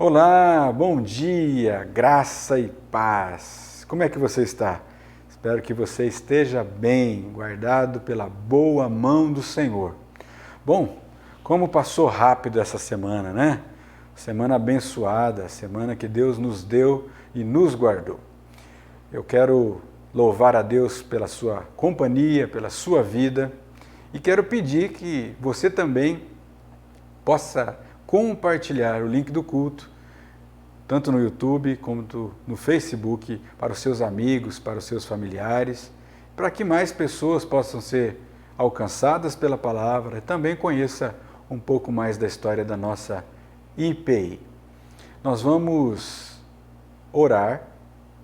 Olá, bom dia, graça e paz. Como é que você está? Espero que você esteja bem, guardado pela boa mão do Senhor. Bom, como passou rápido essa semana, né? Semana abençoada, semana que Deus nos deu e nos guardou. Eu quero louvar a Deus pela sua companhia, pela sua vida e quero pedir que você também possa compartilhar o link do culto, tanto no YouTube como no Facebook, para os seus amigos, para os seus familiares, para que mais pessoas possam ser alcançadas pela palavra e também conheça um pouco mais da história da nossa IPI. Nós vamos orar,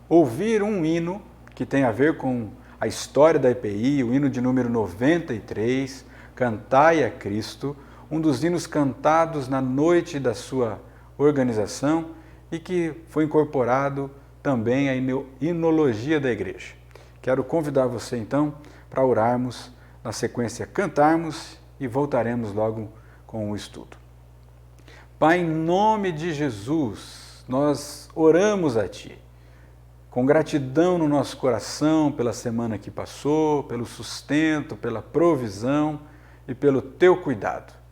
ouvir um hino que tem a ver com a história da IPI, o hino de número 93, Cantai a Cristo, um dos hinos cantados na noite da sua organização e que foi incorporado também à hinologia da igreja. Quero convidar você então para orarmos, na sequência cantarmos e voltaremos logo com o estudo. Pai, em nome de Jesus, nós oramos a Ti, com gratidão no nosso coração pela semana que passou, pelo sustento, pela provisão e pelo Teu cuidado.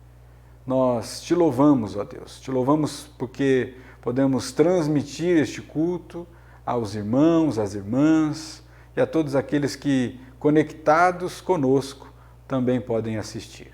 Nós te louvamos, ó Deus, te louvamos porque podemos transmitir este culto aos irmãos, às irmãs e a todos aqueles que, conectados conosco, também podem assistir.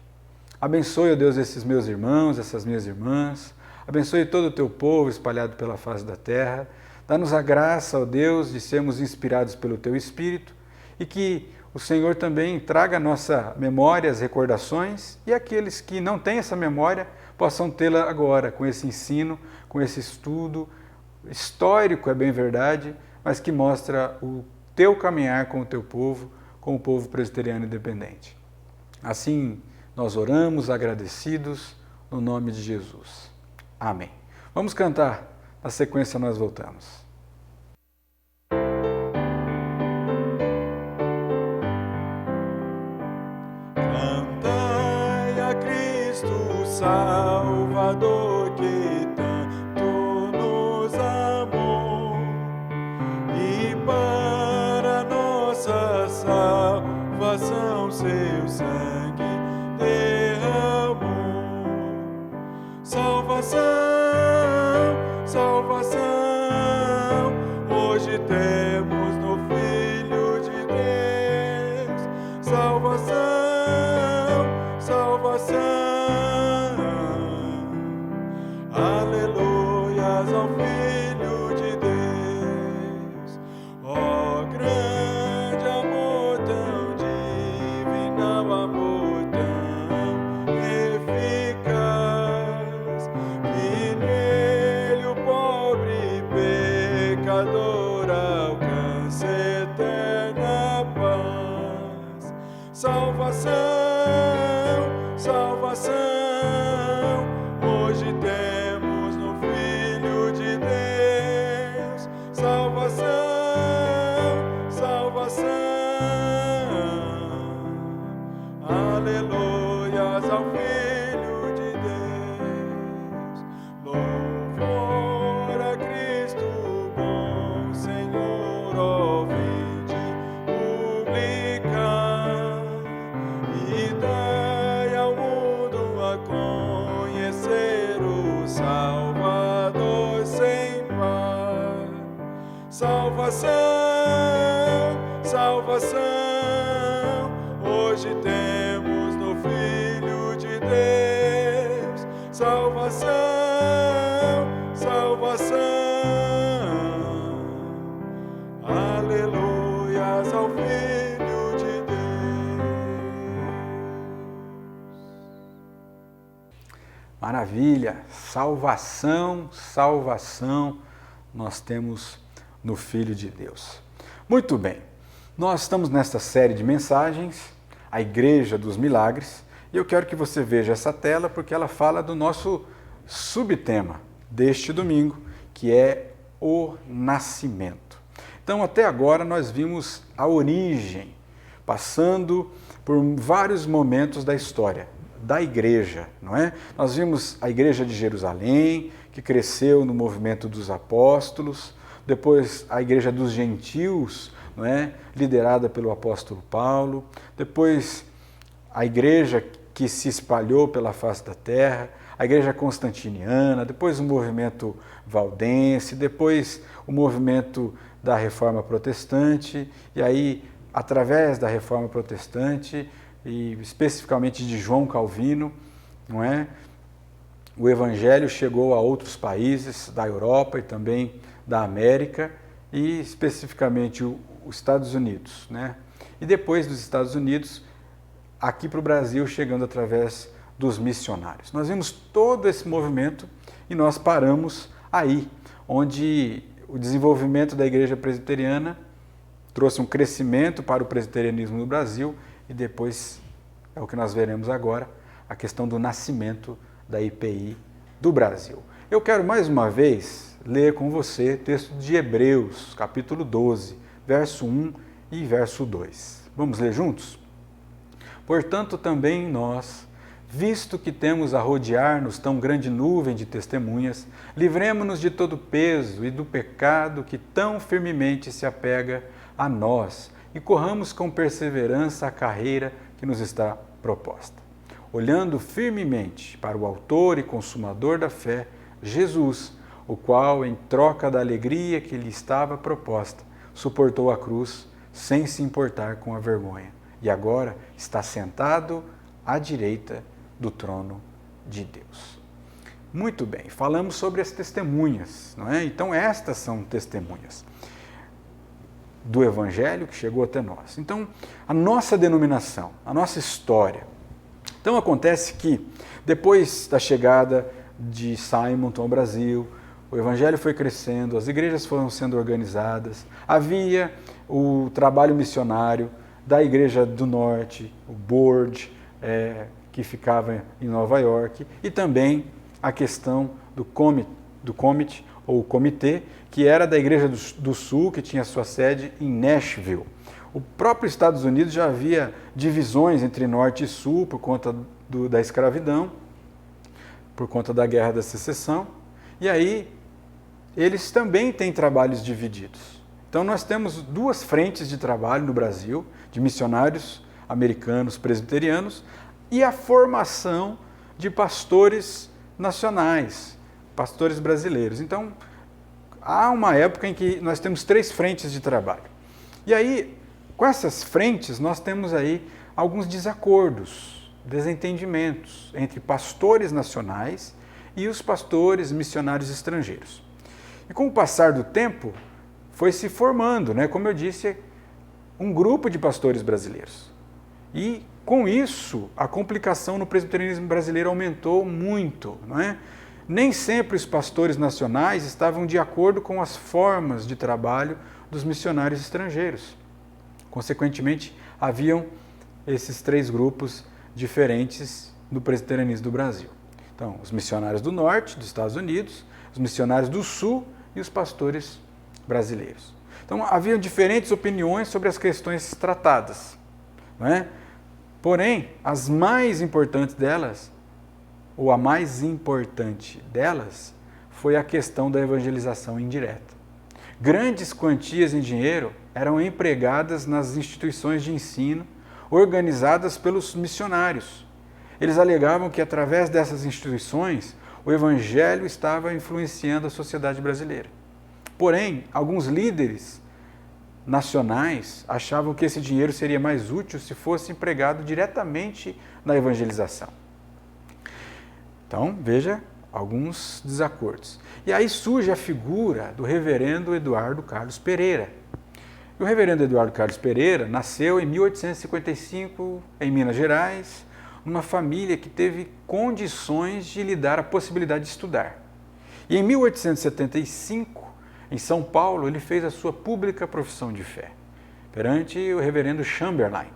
Abençoe, ó Deus, esses meus irmãos, essas minhas irmãs, abençoe todo o teu povo espalhado pela face da terra, dá-nos a graça, ó Deus, de sermos inspirados pelo teu Espírito e que o Senhor também traga à nossa memória as recordações e aqueles que não têm essa memória possam tê-la agora, com esse ensino, com esse estudo histórico, é bem verdade, mas que mostra o teu caminhar com o teu povo, com o povo presbiteriano independente. Assim, nós oramos agradecidos no nome de Jesus. Amém. Vamos cantar, na sequência nós voltamos. Salvador que tanto nos amou e para nossa salvação seu sangue derramou. Salvação, salvação, hoje temos no Filho de Deus. Salvação, salvação. Aleluias ao Filho de Deus. Ó grande amor tão divinal, amor tão eficaz, que nele o pobre pecador alcança eterna paz. Salvação, salvação, hoje temos no Filho de Deus. Salvação, salvação, aleluias ao Filho de Deus. Louvor a Cristo, bom Senhor, ó vinde publicar e dai ao mundo a conhecer o Salvador sem par. Salvação, salvação, hoje temos no Filho de Deus. Salvação, salvação, aleluias ao Filho de Deus. Maravilha! Salvação, salvação nós temos no Filho de Deus. Muito bem, nós estamos nesta série de mensagens, a Igreja dos Milagres, e eu quero que você veja essa tela porque ela fala do nosso subtema deste domingo, que é o nascimento. Então, até agora nós vimos a origem, passando por vários momentos da história da igreja, não é? Nós vimos a igreja de Jerusalém, que cresceu no movimento dos apóstolos, depois a igreja dos gentios, não é? Liderada pelo apóstolo Paulo, depois a igreja que se espalhou pela face da terra, a igreja constantiniana, depois o movimento valdense, depois o movimento da Reforma Protestante, e aí, através da Reforma Protestante, e especificamente de João Calvino, não é? O Evangelho chegou a outros países da Europa e também da América, e especificamente os Estados Unidos, né? E depois dos Estados Unidos, aqui para o Brasil, chegando através dos missionários. Nós vimos todo esse movimento e nós paramos aí, onde o desenvolvimento da igreja presbiteriana trouxe um crescimento para o presbiterianismo no Brasil e depois, é o que nós veremos agora, a questão do nascimento da IPI do Brasil. Eu quero mais uma vez ler com você o texto de Hebreus, capítulo 12, verso 1 e verso 2. Vamos ler juntos? Portanto, também nós, visto que temos a rodear-nos tão grande nuvem de testemunhas, livremo-nos de todo peso e do pecado que tão firmemente se apega a nós e corramos com perseverança a carreira que nos está proposta. Olhando firmemente para o autor e consumador da fé, Jesus, o qual, em troca da alegria que lhe estava proposta, suportou a cruz sem se importar com a vergonha, e agora está sentado à direita do trono de Deus. Muito bem, falamos sobre as testemunhas, não é? Então estas são testemunhas do Evangelho que chegou até nós. Então, a nossa denominação, a nossa história. Então acontece que depois da chegada de Simonton ao Brasil, o Evangelho foi crescendo, as igrejas foram sendo organizadas, havia o trabalho missionário da Igreja do Norte, o Board, que ficava em Nova York, e também a questão do Comitê, ou Comitê, que era da Igreja do Sul, que tinha sua sede em Nashville. O próprio Estados Unidos já havia divisões entre Norte e Sul por conta da escravidão, por conta da Guerra da Secessão, e aí eles também têm trabalhos divididos. Então nós temos duas frentes de trabalho no Brasil, de missionários americanos presbiterianos, e a formação de pastores nacionais, pastores brasileiros. Então, há uma época em que nós temos três frentes de trabalho. E aí, com essas frentes, nós temos aí alguns desacordos, desentendimentos entre pastores nacionais e os pastores missionários estrangeiros. E com o passar do tempo, foi se formando, né, como eu disse, um grupo de pastores brasileiros. E com isso, a complicação no presbiterianismo brasileiro aumentou muito, não é? Nem sempre os pastores nacionais estavam de acordo com as formas de trabalho dos missionários estrangeiros. Consequentemente, haviam esses três grupos diferentes no presbiterianismo do Brasil. Então, os missionários do Norte, dos Estados Unidos, os missionários do Sul e os pastores brasileiros. Então, haviam diferentes opiniões sobre as questões tratadas, não é? Porém, as mais importantes delas, ou a mais importante delas, foi a questão da evangelização indireta. Grandes quantias em dinheiro eram empregadas nas instituições de ensino organizadas pelos missionários. Eles alegavam que, através dessas instituições, o Evangelho estava influenciando a sociedade brasileira. Porém, alguns líderes nacionais achavam que esse dinheiro seria mais útil se fosse empregado diretamente na evangelização. Então, veja alguns desacordos. E aí surge a figura do reverendo Eduardo Carlos Pereira. E o reverendo Eduardo Carlos Pereira nasceu em 1855 em Minas Gerais, numa família que teve condições de lhe dar a possibilidade de estudar. E em 1875, em São Paulo, ele fez a sua pública profissão de fé, perante o reverendo Chamberlain.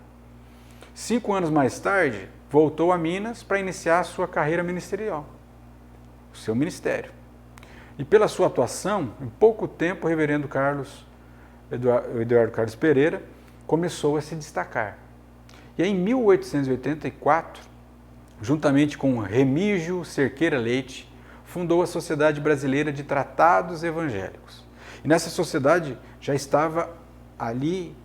5 anos mais tarde, voltou a Minas para iniciar a sua carreira ministerial, o seu ministério. E pela sua atuação, em pouco tempo, o reverendo Eduardo Carlos Pereira começou a se destacar. E aí, em 1884, juntamente com Remígio Cerqueira Leite, fundou a Sociedade Brasileira de Tratados Evangélicos. E nessa sociedade já estava ali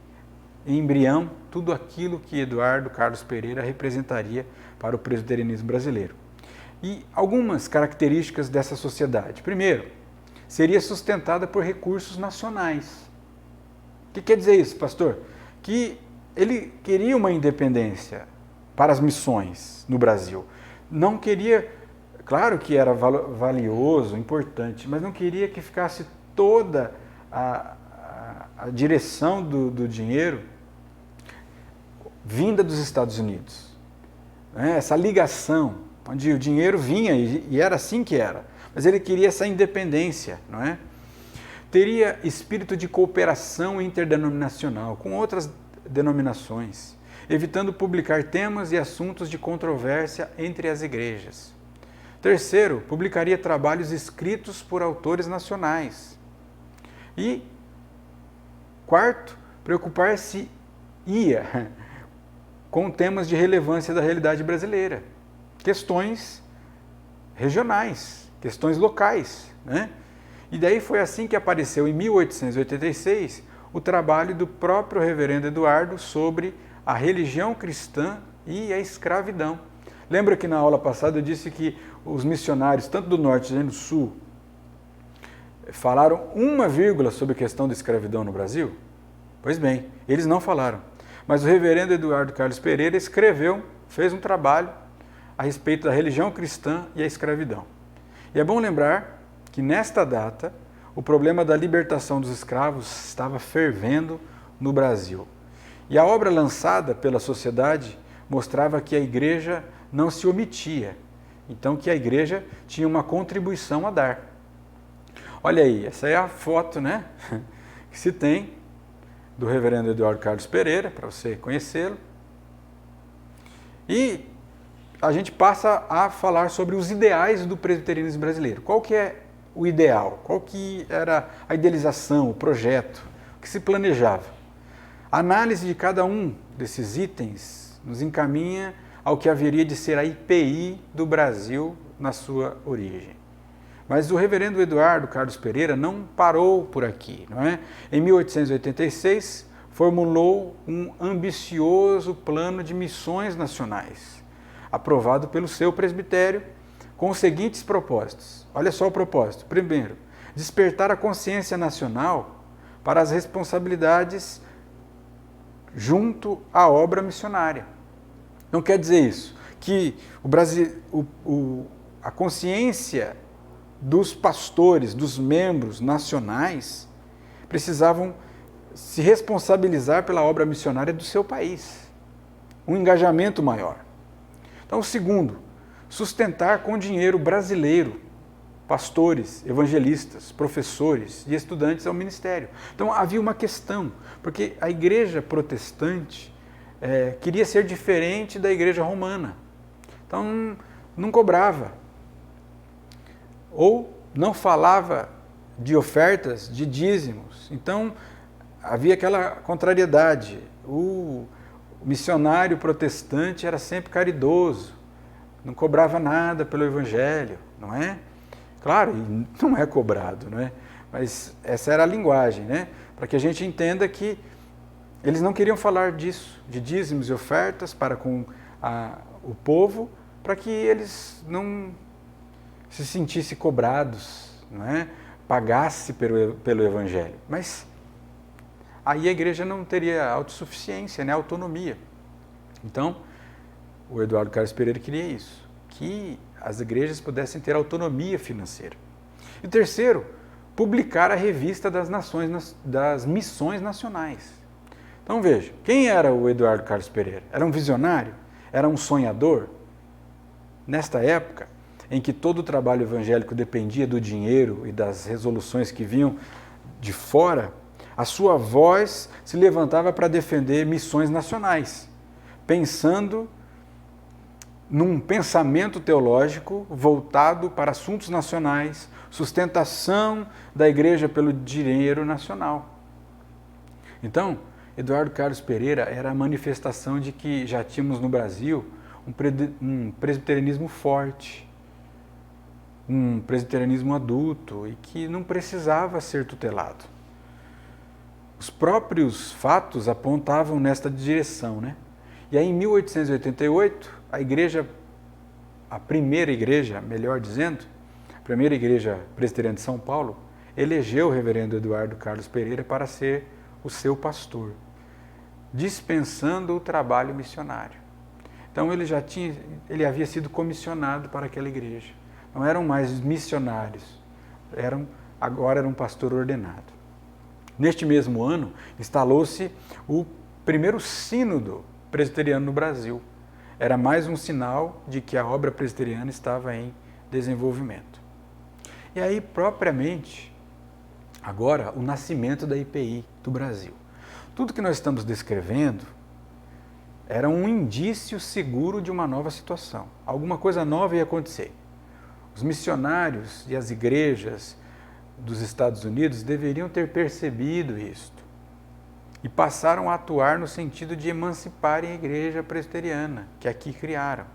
em embrião tudo aquilo que Eduardo Carlos Pereira representaria para o presbiterianismo brasileiro. E algumas características dessa sociedade. Primeiro, seria sustentada por recursos nacionais. O que quer dizer isso, pastor? Que ele queria uma independência para as missões no Brasil. Não queria, claro que era valioso, importante, mas não queria que ficasse toda a direção do dinheiro vinda dos Estados Unidos. Essa ligação, onde o dinheiro vinha e era assim que era. Mas ele queria essa independência, não é? Teria espírito de cooperação interdenominacional com outras denominações, evitando publicar temas e assuntos de controvérsia entre as igrejas. Terceiro, publicaria trabalhos escritos por autores nacionais. E quarto, preocupar-se-ia com temas de relevância da realidade brasileira, questões regionais, questões locais, né? E daí foi assim que apareceu em 1886 o trabalho do próprio reverendo Eduardo sobre a religião cristã e a escravidão. Lembra que na aula passada eu disse que os missionários, tanto do norte como do sul, falaram uma vírgula sobre a questão da escravidão no Brasil? Pois bem, eles não falaram. Mas o reverendo Eduardo Carlos Pereira escreveu, fez um trabalho a respeito da religião cristã e a escravidão. E é bom lembrar que nesta data o problema da libertação dos escravos estava fervendo no Brasil. E a obra lançada pela sociedade mostrava que a igreja não se omitia, então que a igreja tinha uma contribuição a dar. Olha aí, essa é a foto, né, que se tem do reverendo Eduardo Carlos Pereira, para você conhecê-lo. E a gente passa a falar sobre os ideais do presbiterianismo brasileiro. Qual que é o ideal? Qual que era a idealização, o projeto, o que se planejava? A análise de cada um desses itens nos encaminha ao que haveria de ser a IPI do Brasil na sua origem. Mas o reverendo Eduardo Carlos Pereira não parou por aqui, não é? Em 1886, formulou um ambicioso plano de missões nacionais, aprovado pelo seu presbitério, com os seguintes propósitos. Olha só o propósito. Primeiro, despertar a consciência nacional para as responsabilidades junto à obra missionária. Não quer dizer isso, que o Brasil, a consciência dos pastores, dos membros nacionais, precisavam se responsabilizar pela obra missionária do seu país. Um engajamento maior. Então, o segundo, sustentar com dinheiro brasileiro pastores, evangelistas, professores e estudantes ao ministério. Então, havia uma questão, porque a igreja protestante queria ser diferente da igreja romana. Então, não cobrava. Ou não falava de ofertas, de dízimos. Então, havia aquela contrariedade. O missionário protestante era sempre caridoso, não cobrava nada pelo evangelho, não é? Claro, não é cobrado, não é? Mas essa era a linguagem, né? Para que a gente entenda que eles não queriam falar disso, de dízimos e ofertas para com o povo, para que eles não se sentissem cobrados, não é? Pagasse pelo evangelho. Mas aí a igreja não teria autossuficiência, né? Autonomia. Então, o Eduardo Carlos Pereira queria isso, que as igrejas pudessem ter autonomia financeira. E terceiro, publicar a revista das missões nacionais. Então veja, quem era o Eduardo Carlos Pereira? Era um visionário? Era um sonhador? Nesta época, em que todo o trabalho evangélico dependia do dinheiro e das resoluções que vinham de fora, a sua voz se levantava para defender missões nacionais, pensando num pensamento teológico voltado para assuntos nacionais, sustentação da igreja pelo dinheiro nacional. Então, Eduardo Carlos Pereira era a manifestação de que já tínhamos no Brasil um presbiterianismo forte, um presbiterianismo adulto e que não precisava ser tutelado. Os próprios fatos apontavam nesta direção, né? E aí, em 1888, a primeira igreja, melhor dizendo, a primeira igreja presbiteriana de São Paulo, elegeu o reverendo Eduardo Carlos Pereira para ser o seu pastor, dispensando o trabalho missionário. Então ele havia sido comissionado para aquela igreja. Não eram mais missionários, agora era um pastor ordenado. Neste mesmo ano, instalou-se o primeiro sínodo presbiteriano no Brasil. Era mais um sinal de que a obra presbiteriana estava em desenvolvimento. E aí, propriamente, agora, o nascimento da IPI do Brasil. Tudo que nós estamos descrevendo era um indício seguro de uma nova situação. Alguma coisa nova ia acontecer. Os missionários e as igrejas dos Estados Unidos deveriam ter percebido isto e passaram a atuar no sentido de emanciparem a igreja presbiteriana, que aqui criaram.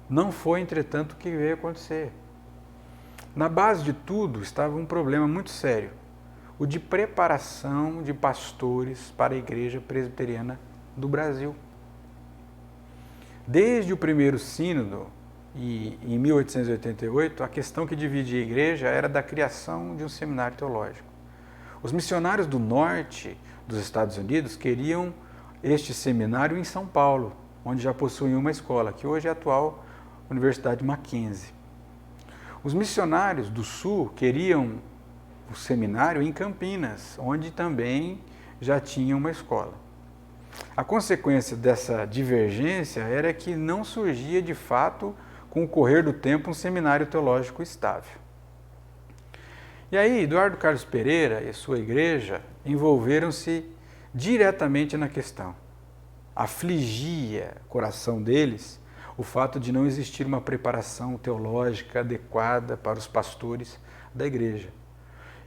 Não foi, entretanto, o que veio acontecer. Na base de tudo estava um problema muito sério, o de preparação de pastores para a igreja presbiteriana do Brasil. Desde o primeiro sínodo, e em 1888, a questão que dividia a igreja era da criação de um seminário teológico. Os missionários do norte dos Estados Unidos queriam este seminário em São Paulo, onde já possuíam uma escola, que hoje é a atual Universidade Mackenzie. Os missionários do sul queriam o seminário em Campinas, onde também já tinha uma escola. A consequência dessa divergência era que não surgia de fato, com o correr do tempo, um seminário teológico estável. E aí, Eduardo Carlos Pereira e sua igreja envolveram-se diretamente na questão. Afligia o coração deles o fato de não existir uma preparação teológica adequada para os pastores da igreja.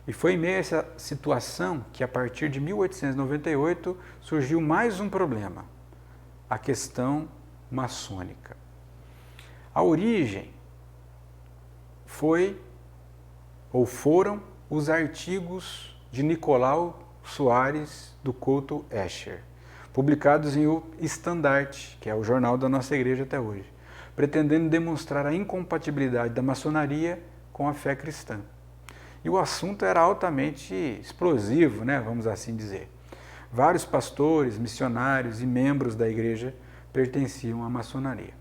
E foi em meio a essa situação que, a partir de 1898, surgiu mais um problema, a questão maçônica. A origem foram os artigos de Nicolau Soares do Couto Escher, publicados em O Estandarte, que é o jornal da nossa igreja até hoje, pretendendo demonstrar a incompatibilidade da maçonaria com a fé cristã. E o assunto era altamente explosivo, né, vamos assim dizer. Vários pastores, missionários e membros da igreja pertenciam à maçonaria.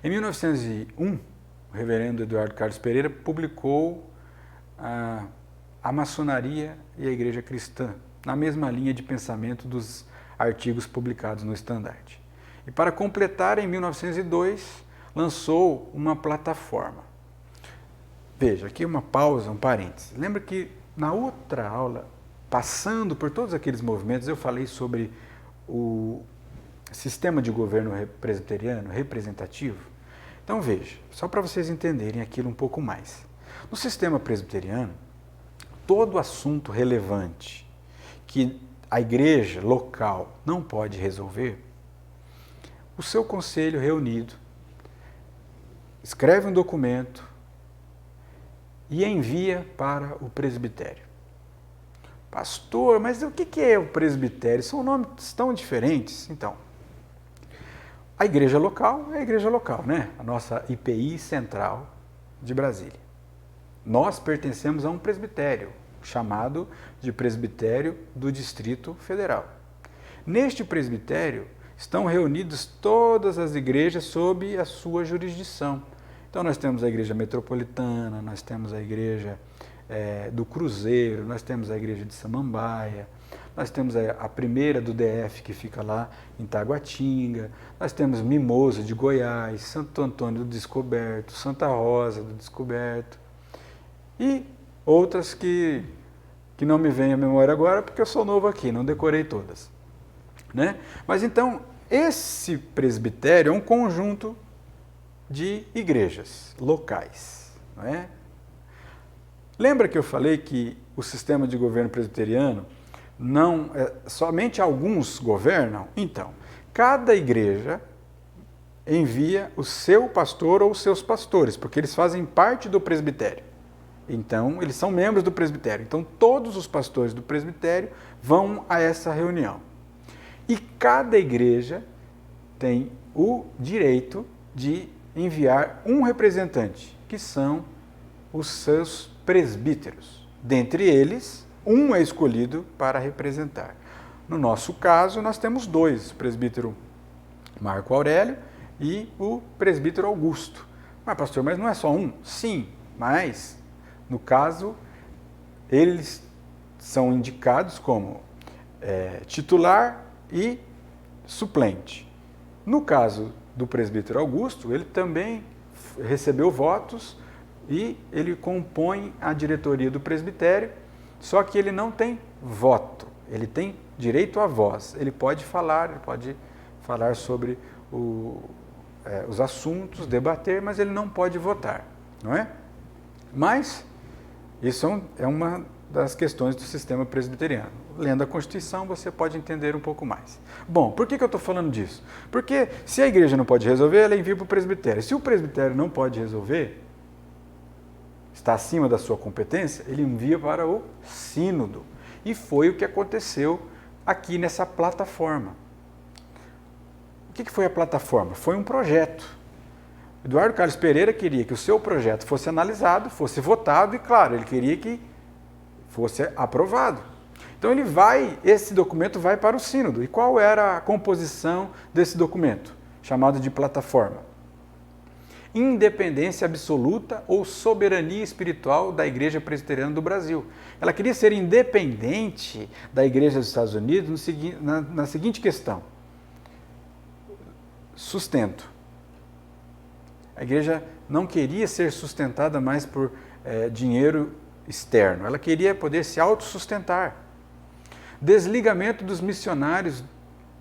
Em 1901, o reverendo Eduardo Carlos Pereira publicou a maçonaria e a igreja cristã, na mesma linha de pensamento dos artigos publicados no Estandarte. E para completar, em 1902, lançou uma plataforma. Veja, aqui uma pausa, um parênteses. Lembra que na outra aula, passando por todos aqueles movimentos, eu falei sobre o sistema de governo presbiteriano representativo? Então veja, só para vocês entenderem aquilo um pouco mais. No sistema presbiteriano, todo assunto relevante que a igreja local não pode resolver, o seu conselho reunido escreve um documento e envia para o presbitério. Pastor, mas o que é o presbitério? São nomes tão diferentes. Então, a igreja local é a igreja local, né? A nossa IPI central de Brasília. Nós pertencemos a um presbitério, chamado de Presbitério do Distrito Federal. Neste presbitério estão reunidas todas as igrejas sob a sua jurisdição. Então nós temos a igreja metropolitana, nós temos a igreja do Cruzeiro, nós temos a igreja de Samambaia, nós temos a primeira do DF que fica lá em Taguatinga, nós temos Mimoso de Goiás, Santo Antônio do Descoberto, Santa Rosa do Descoberto e outras que não me vêm à memória agora porque eu sou novo aqui, não decorei todas, né? Mas então esse presbitério é um conjunto de igrejas locais, não é? Lembra que eu falei que o sistema de governo presbiteriano somente alguns governam? Então, cada igreja envia o seu pastor ou os seus pastores, porque eles fazem parte do presbitério. Então, eles são membros do presbitério. Então, todos os pastores do presbitério vão a essa reunião. E cada igreja tem o direito de enviar um representante, que são os seus presbíteros. Dentre eles, um é escolhido para representar. No nosso caso, nós temos dois, o presbítero Marco Aurélio e o presbítero Augusto. Mas, pastor, mas não é só um? Sim, mas, no caso, eles são indicados como titular e suplente. No caso do presbítero Augusto, ele também recebeu votos e ele compõe a diretoria do presbitério, só que ele não tem voto, ele tem direito à voz. Ele pode falar sobre os assuntos, debater, mas ele não pode votar, não é? Mas isso é uma das questões do sistema presbiteriano. Lendo a Constituição, você pode entender um pouco mais. Bom, por que eu estou falando disso? Porque se a igreja não pode resolver, ela envia para o presbitério. Se o presbitério não pode resolver, está acima da sua competência, ele envia para o sínodo. E foi o que aconteceu aqui nessa plataforma. O que foi a plataforma? Foi um projeto. Eduardo Carlos Pereira queria que o seu projeto fosse analisado, fosse votado e, claro, ele queria que fosse aprovado. Então esse documento vai para o sínodo. E qual era a composição desse documento, chamado de plataforma? Independência absoluta ou soberania espiritual da Igreja Presbiteriana do Brasil. Ela queria ser independente da Igreja dos Estados Unidos na seguinte questão: sustento. A igreja não queria ser sustentada mais por dinheiro externo, ela queria poder se autossustentar. Desligamento dos missionários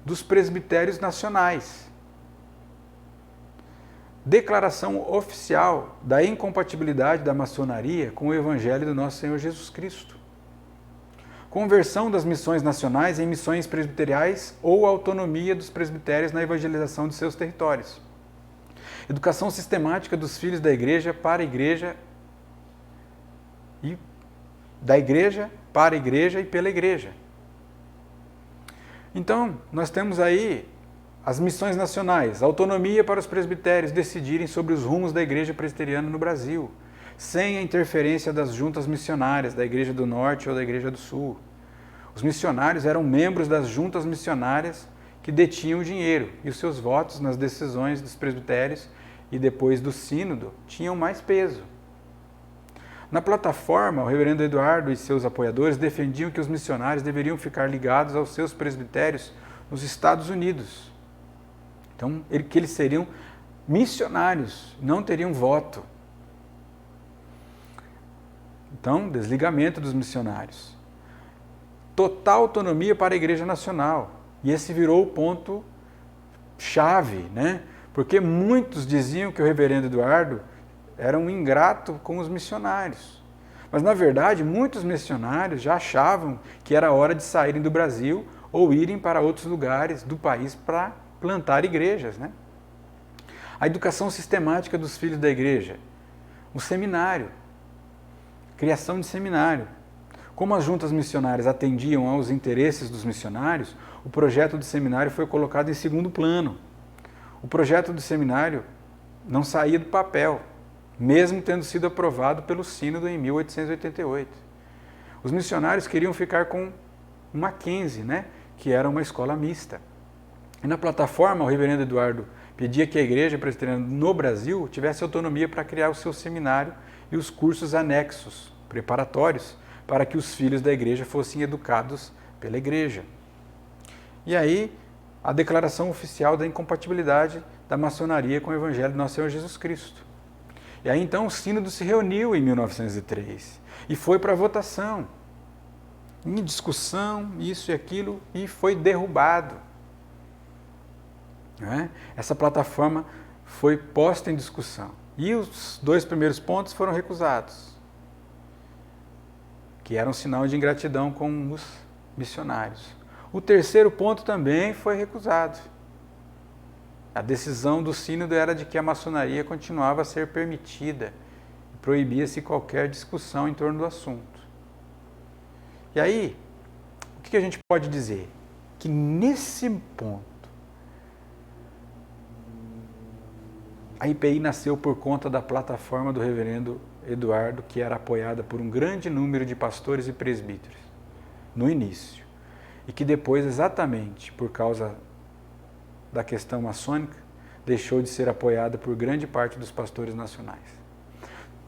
dos presbitérios nacionais. Declaração oficial da incompatibilidade da maçonaria com o Evangelho do nosso Senhor Jesus Cristo. Conversão das missões nacionais em missões presbiteriais ou autonomia dos presbitérios na evangelização de seus territórios. Educação sistemática dos filhos da igreja para a igreja e da igreja para a igreja e pela igreja. Então, nós temos aí as missões nacionais, autonomia para os presbitérios decidirem sobre os rumos da igreja presbiteriana no Brasil, sem a interferência das juntas missionárias da Igreja do Norte ou da Igreja do Sul. Os missionários eram membros das juntas missionárias que detinham o dinheiro, e os seus votos nas decisões dos presbitérios e depois do sínodo tinham mais peso. Na plataforma, o reverendo Eduardo e seus apoiadores defendiam que os missionários deveriam ficar ligados aos seus presbitérios nos Estados Unidos. Então, que eles seriam missionários, não teriam voto. Então, desligamento dos missionários. Total autonomia para a Igreja Nacional. E esse virou o ponto-chave, né? Porque muitos diziam que o reverendo Eduardo era um ingrato com os missionários. Mas, na verdade, muitos missionários já achavam que era hora de saírem do Brasil ou irem para outros lugares do país para plantar igrejas, né? A educação sistemática dos filhos da igreja. O seminário. Criação de seminário. Como as juntas missionárias atendiam aos interesses dos missionários, o projeto do seminário foi colocado em segundo plano. O projeto do seminário não saía do papel, mesmo tendo sido aprovado pelo sínodo em 1888. Os missionários queriam ficar com o Mackenzie, né, que era uma escola mista. E na plataforma, o reverendo Eduardo pedia que a igreja presbiteriana no Brasil tivesse autonomia para criar o seu seminário e os cursos anexos, preparatórios, para que os filhos da igreja fossem educados pela igreja. E aí, a declaração oficial da incompatibilidade da maçonaria com o Evangelho do nosso Senhor Jesus Cristo. E aí, então, o sínodo se reuniu em 1903 e foi para a votação, em discussão, isso e aquilo, e foi derrubado. Essa plataforma foi posta em discussão. E os dois primeiros pontos foram recusados, que era um sinal de ingratidão com os missionários. O terceiro ponto também foi recusado. A decisão do sínodo era de que a maçonaria continuava a ser permitida, proibia-se qualquer discussão em torno do assunto. E aí, o que a gente pode dizer? Que nesse ponto, a IPI nasceu por conta da plataforma do reverendo Eduardo, que era apoiada por um grande número de pastores e presbíteros, no início. E que depois, exatamente por causa da questão maçônica, deixou de ser apoiada por grande parte dos pastores nacionais.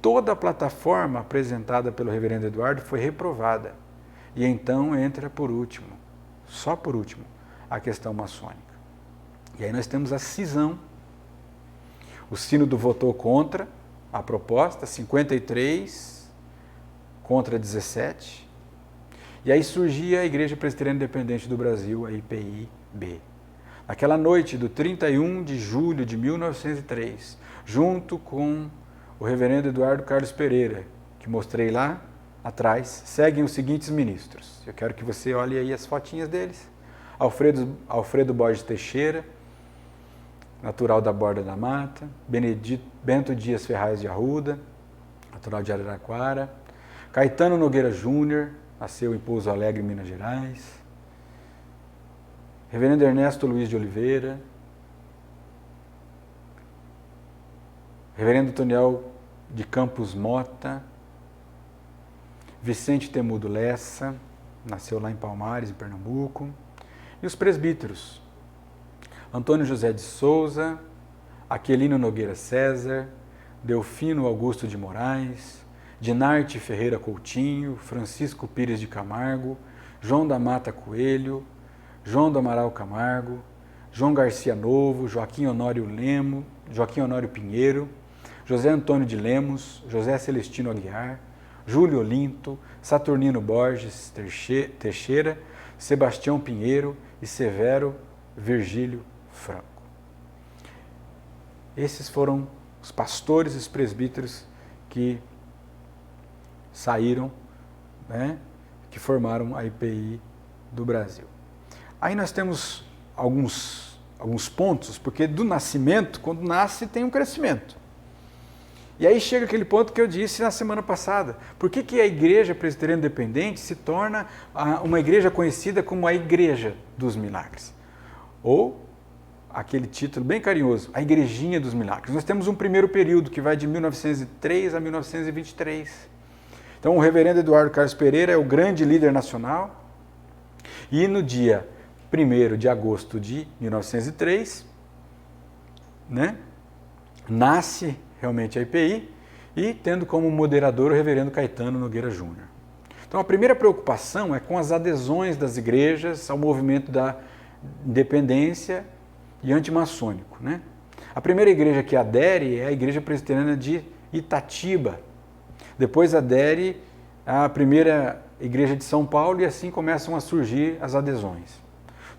Toda a plataforma apresentada pelo reverendo Eduardo foi reprovada. E então entra por último, só por último, a questão maçônica. E aí nós temos a cisão. O sínodo votou contra a proposta, 53 contra 17. E aí surgia a Igreja Presbiteriana Independente do Brasil, a IPI-B. Naquela noite do 31 de julho de 1903, junto com o reverendo Eduardo Carlos Pereira, que mostrei lá atrás, seguem os seguintes ministros. Eu quero que você olhe aí as fotinhas deles. Alfredo Borges Teixeira, natural da Borda da Mata. Bento Dias Ferraz de Arruda, natural de Araraquara. Caetano Nogueira Júnior, nasceu em Pouso Alegre, Minas Gerais. Reverendo Ernesto Luiz de Oliveira. Reverendo Toniel de Campos Mota. Vicente Temudo Lessa, nasceu lá em Palmares, em Pernambuco. E os presbíteros: Antônio José de Souza, Aquilino Nogueira César, Delfino Augusto de Moraes, Dinarte Ferreira Coutinho, Francisco Pires de Camargo, João da Mata Coelho, João do Amaral Camargo, João Garcia Novo, Joaquim Honório Pinheiro, José Antônio de Lemos, José Celestino Aguiar, Júlio Olinto, Saturnino Borges Teixeira, Sebastião Pinheiro e Severo Virgílio Franco. Esses foram os pastores e os presbíteros que saíram, né, que formaram a IPI do Brasil. Aí nós temos alguns pontos, porque do nascimento, quando nasce, tem um crescimento. E aí chega aquele ponto que eu disse na semana passada. Por que a Igreja Presbiteriana Independente se torna uma igreja conhecida como a Igreja dos Milagres? Ou aquele título bem carinhoso, a Igrejinha dos Milagres. Nós temos um primeiro período que vai de 1903 a 1923. Então o reverendo Eduardo Carlos Pereira é o grande líder nacional. E no dia 1º de agosto de 1903, né, nasce realmente a IPI, e tendo como moderador o reverendo Caetano Nogueira Júnior. Então a primeira preocupação é com as adesões das igrejas ao movimento da independência e antimaçônico, né? A primeira igreja que adere é a Igreja Presbiteriana de Itatiba. Depois adere a primeira igreja de São Paulo e assim começam a surgir as adesões.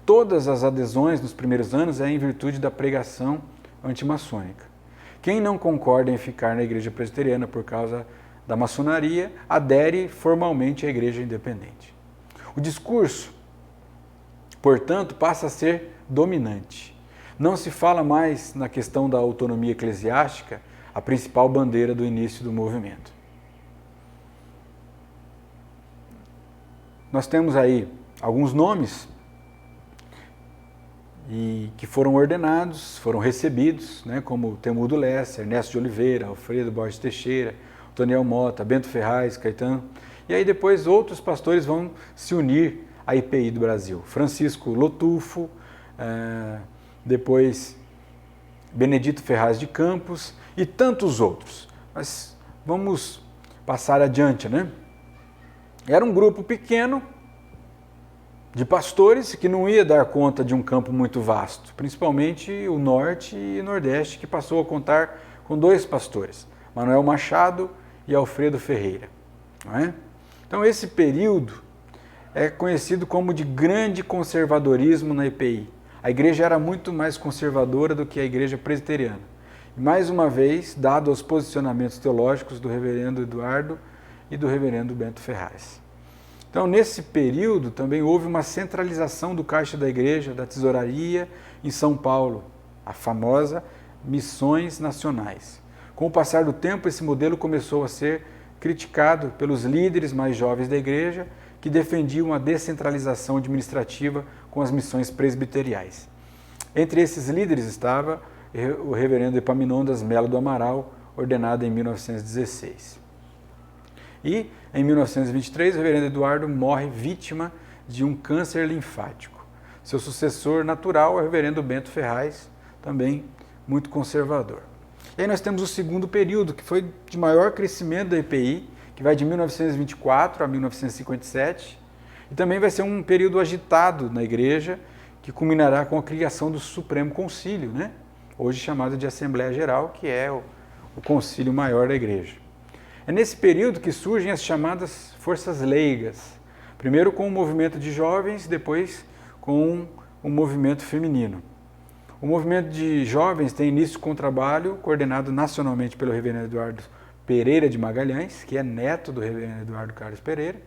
Todas as adesões nos primeiros anos é em virtude da pregação antimaçônica. Quem não concorda em ficar na igreja presbiteriana por causa da maçonaria, adere formalmente à igreja independente. O discurso, portanto, passa a ser dominante. Não se fala mais na questão da autonomia eclesiástica, a principal bandeira do início do movimento. Nós temos aí alguns nomes e que foram ordenados, foram recebidos, né, como Temudo Lessa, Ernesto de Oliveira, Alfredo Borges Teixeira, Toniel Mota, Bento Ferraz, Caetano. E aí depois outros pastores vão se unir à IPI do Brasil. Francisco Lotufo, depois Benedito Ferraz de Campos e tantos outros. Mas vamos passar adiante, né? Era um grupo pequeno de pastores que não ia dar conta de um campo muito vasto, principalmente o norte e o nordeste, que passou a contar com 2 pastores, Manuel Machado e Alfredo Ferreira. Não é? Então esse período é conhecido como de grande conservadorismo na IPI. A igreja era muito mais conservadora do que a igreja presbiteriana. E mais uma vez, dado aos posicionamentos teológicos do reverendo Eduardo e do reverendo Bento Ferraz. Então, nesse período, também houve uma centralização do caixa da igreja, da tesouraria, em São Paulo. a famosa Missões Nacionais. Com o passar do tempo, esse modelo começou a ser criticado pelos líderes mais jovens da igreja, que defendiam a descentralização administrativa com as missões presbiteriais. Entre esses líderes estava o reverendo Epaminondas Melo do Amaral, ordenado em 1916. E, em 1923, o reverendo Eduardo morre vítima de um câncer linfático. Seu sucessor natural é o reverendo Bento Ferraz, também muito conservador. E aí nós temos o segundo período, que foi de maior crescimento da EPI, que vai de 1924 a 1957, e também vai ser um período agitado na igreja, que culminará com a criação do Supremo Concílio, né? Hoje chamado de Assembleia Geral, que é o concílio maior da igreja. É nesse período que surgem as chamadas forças leigas, primeiro com o movimento de jovens, depois com o movimento feminino. O movimento de jovens tem início com um trabalho coordenado nacionalmente pelo reverendo Eduardo Pereira de Magalhães, que é neto do reverendo Eduardo Carlos Pereira,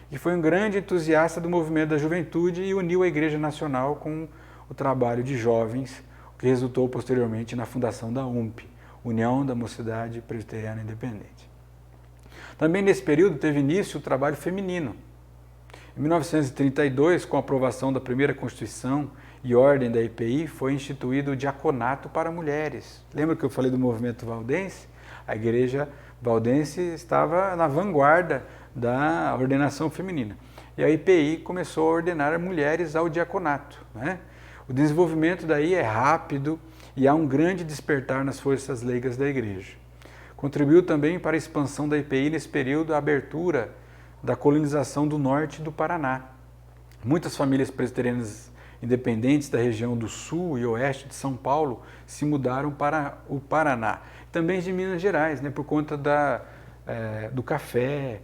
que foi um grande entusiasta do movimento da juventude e uniu a Igreja Nacional com o trabalho de jovens, o que resultou posteriormente na fundação da UMP, União da Mocidade Presbiteriana Independente. Também nesse período teve início o trabalho feminino. Em 1932, com a aprovação da primeira Constituição e ordem da EPI, foi instituído o diaconato para mulheres. Lembra que eu falei do movimento valdense? A igreja valdense estava na vanguarda da ordenação feminina. E a EPI começou a ordenar mulheres ao diaconato, né? O desenvolvimento daí é rápido e há um grande despertar nas forças leigas da igreja. Contribuiu também para a expansão da EPI nesse período a abertura da colonização do norte do Paraná. Muitas famílias presbiterianas independentes da região do sul e oeste de São Paulo se mudaram para o Paraná. Também de Minas Gerais, né, por conta do café,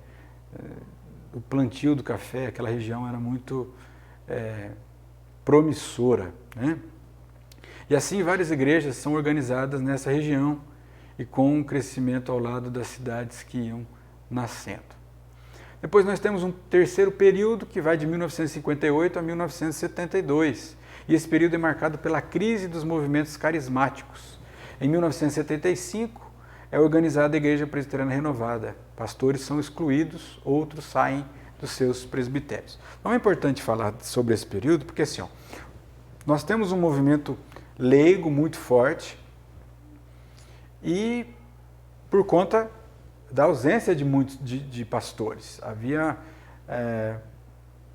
do plantio do café. Aquela região era muito promissora, né? E assim várias igrejas são organizadas nessa região e com um crescimento ao lado das cidades que iam nascendo. Depois nós temos um terceiro período que vai de 1958 a 1972. E esse período é marcado pela crise dos movimentos carismáticos. Em 1975 é organizada a Igreja Presbiteriana Renovada. Pastores são excluídos, outros saem dos seus presbitérios. Então é importante falar sobre esse período porque assim, nós temos um movimento leigo muito forte e por conta da ausência de muitos de pastores. Havia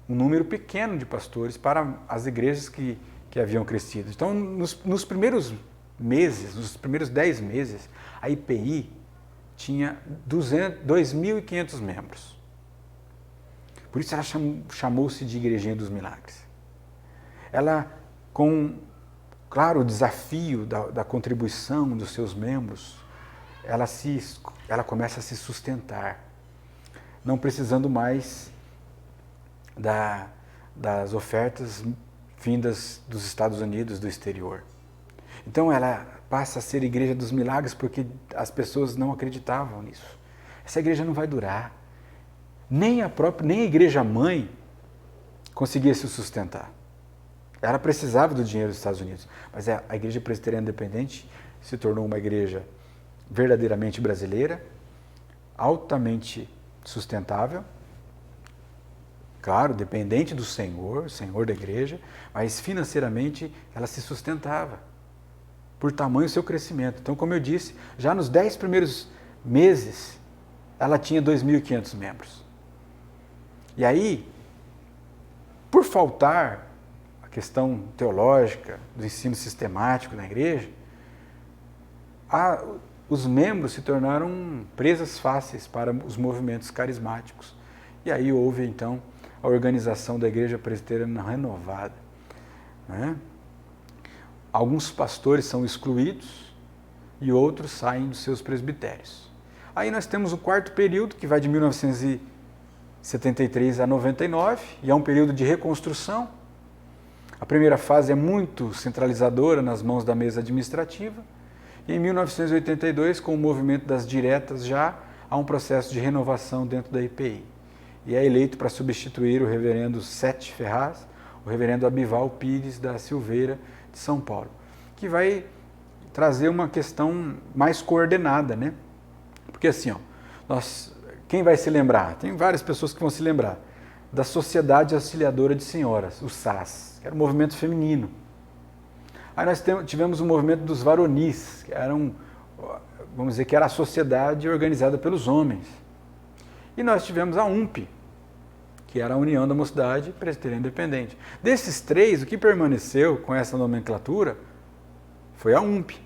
um número pequeno de pastores para as igrejas que haviam crescido. Então, nos primeiros meses, nos primeiros 10 meses, a IPI tinha 2.500 membros. Por isso ela chamou-se de Igrejinha dos Milagres. Ela, com, claro, o desafio da contribuição dos seus membros, ela começa a se sustentar, não precisando mais das ofertas vindas dos Estados Unidos, do exterior. Então ela passa a ser Igreja dos Milagres porque as pessoas não acreditavam nisso. Essa igreja não vai durar. Nem a igreja-mãe conseguia se sustentar. Ela precisava do dinheiro dos Estados Unidos, mas a Igreja Presbiteriana Independente se tornou uma igreja verdadeiramente brasileira, altamente sustentável, claro, dependente do Senhor da igreja, mas financeiramente ela se sustentava por tamanho seu crescimento. Então, como eu disse, já nos 10 primeiros meses, ela tinha 2.500 membros. E aí, por faltar a questão teológica, do ensino sistemático na igreja, os membros se tornaram presas fáceis para os movimentos carismáticos. E aí houve, então, a organização da Igreja Presbiteriana Renovada, né? Alguns pastores são excluídos e outros saem dos seus presbitérios. Aí nós temos o quarto período, que vai de 1973 a 99, e é um período de reconstrução. A primeira fase é muito centralizadora nas mãos da mesa administrativa, e em 1982, com o movimento das diretas já, há um processo de renovação dentro da IPI. E é eleito para substituir o reverendo Sete Ferraz, o reverendo Abival Pires da Silveira, de São Paulo. que vai trazer uma questão mais coordenada, né? Porque assim, ó, quem vai se lembrar? Tem várias pessoas que vão se lembrar da Sociedade Auxiliadora de Senhoras, o SAS, que era um movimento feminino. Aí nós tivemos o movimento dos varonis, que eram, vamos dizer, que era a sociedade organizada pelos homens. E nós tivemos a UMP, que era a União da Mocidade Presbiteriana Independente. Desses três, o que permaneceu com essa nomenclatura foi a UMP.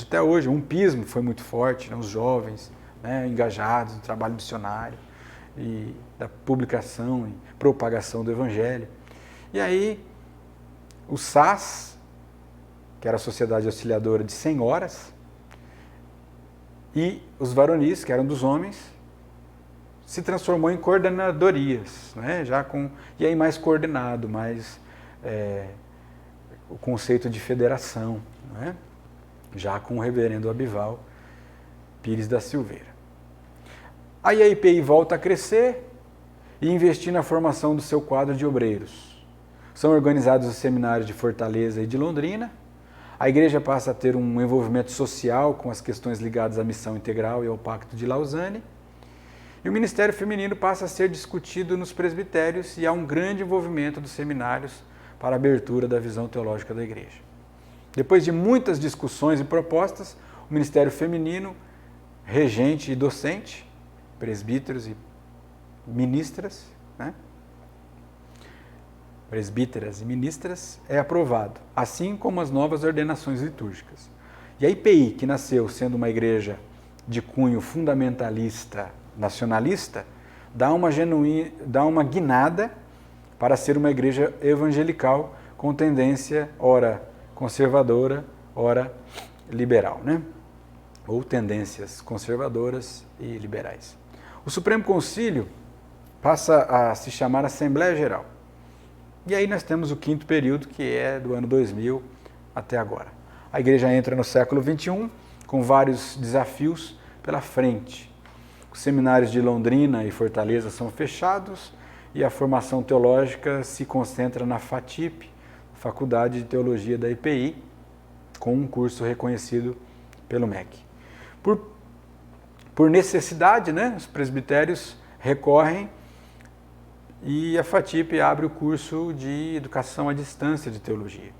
Até hoje, o umpismo foi muito forte, né? Os jovens, né, engajados no trabalho missionário e da publicação e propagação do Evangelho. E aí, o SAS, que era a Sociedade Auxiliadora de Senhoras, e os varonis, que eram dos homens, se transformou em coordenadorias, né? E aí mais coordenado, mais o conceito de federação, né? Já com o reverendo Abival Pires da Silveira. Aí a IPI volta a crescer e investir na formação do seu quadro de obreiros. São organizados os seminários de Fortaleza e de Londrina. A igreja passa a ter um envolvimento social com as questões ligadas à missão integral e ao Pacto de Lausanne. E o ministério feminino passa a ser discutido nos presbitérios e há um grande envolvimento dos seminários para a abertura da visão teológica da igreja. Depois de muitas discussões e propostas, o ministério feminino, regente e docente, presbíteros e ministras, né? Presbíteras e ministras, é aprovado, assim como as novas ordenações litúrgicas. E a IPI, que nasceu sendo uma igreja de cunho fundamentalista, nacionalista, dá uma guinada para ser uma igreja evangelical com tendência, ora conservadora, ora liberal, né? Ou tendências conservadoras e liberais. O Supremo Concílio passa a se chamar Assembleia Geral. E aí nós temos o quinto período, que é do ano 2000 até agora. A igreja entra no século XXI com vários desafios pela frente. Os seminários de Londrina e Fortaleza são fechados e a formação teológica se concentra na FATIP, Faculdade de Teologia da IPI, com um curso reconhecido pelo MEC. Por necessidade, né, os presbitérios recorrem e a FATIP abre o curso de Educação à Distância de Teologia.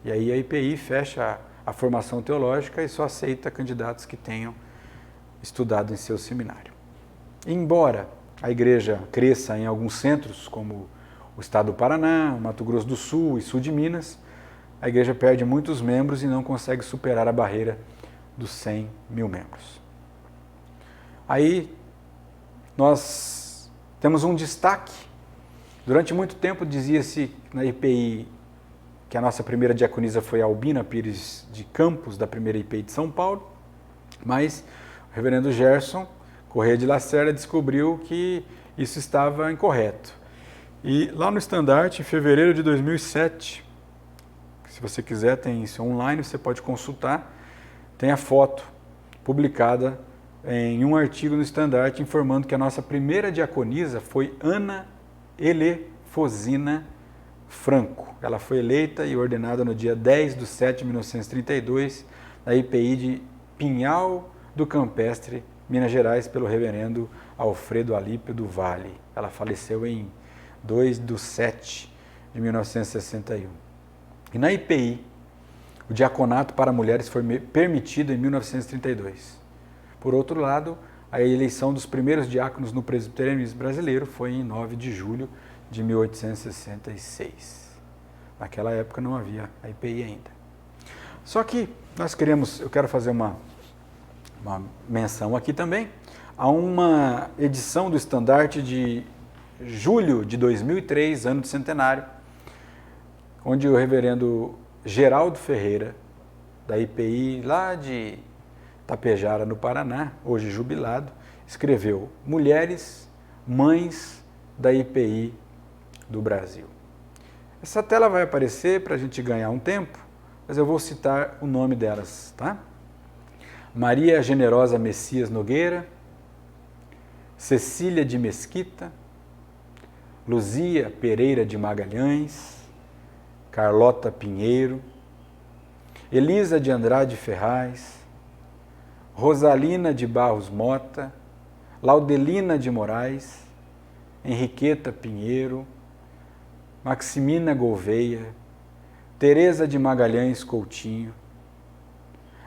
E aí a IPI fecha a formação teológica e só aceita candidatos que tenham estudado em seu seminário. Embora a igreja cresça em alguns centros, como o estado do Paraná, Mato Grosso do Sul e sul de Minas, a igreja perde muitos membros e não consegue superar a barreira dos 100 mil membros. Aí nós temos um destaque. Durante muito tempo dizia-se na IPI que a nossa primeira diaconisa foi a Albina Pires de Campos, da primeira IPI de São Paulo, mas o reverendo Gerson Corrêa de Lacerda descobriu que isso estava incorreto. E lá no estandarte, em fevereiro de 2007, se você quiser, tem isso online, você pode consultar, tem a foto publicada em um artigo no estandarte informando que a nossa primeira diaconisa foi Ana Elefosina Franco. Ela foi eleita e ordenada no dia 10/7 de 1932 na IPI de Pinhal do Campestre, Minas Gerais, pelo reverendo Alfredo Alípio do Vale. Ela faleceu em 2/7 de 1961. E na IPI, o diaconato para mulheres foi permitido em 1932. Por outro lado, a eleição dos primeiros diáconos no presbiterianismo brasileiro foi em 9 de julho de 1866. Naquela época não havia a IPI ainda. Só que eu quero fazer uma menção aqui também a uma edição do estandarte de julho de 2003, ano de centenário, onde o reverendo Geraldo Ferreira, da IPI lá de Tapejara, no Paraná, hoje jubilado, escreveu Mulheres, Mães da IPI do Brasil. Essa tela vai aparecer para a gente ganhar um tempo, mas eu vou citar o nome delas, tá? Maria Generosa Messias Nogueira, Cecília de Mesquita, Luzia Pereira de Magalhães, Carlota Pinheiro, Elisa de Andrade Ferraz, Rosalina de Barros Mota, Laudelina de Moraes, Henriqueta Pinheiro, Maximina Gouveia, Teresa de Magalhães Coutinho,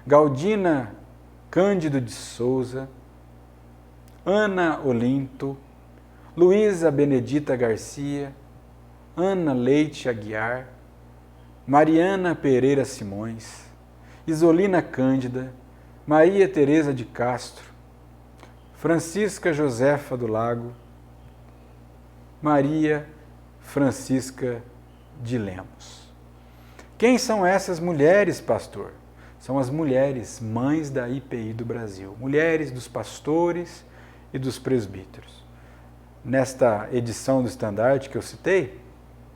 Galdina Cândido de Souza, Ana Olinto, Luísa Benedita Garcia, Ana Leite Aguiar, Mariana Pereira Simões, Isolina Cândida, Maria Teresa de Castro, Francisca Josefa do Lago, Maria Francisca de Lemos. Quem são essas mulheres, pastor? São as mulheres mães da IPI do Brasil, mulheres dos pastores e dos presbíteros. Nesta edição do Estandarte que eu citei,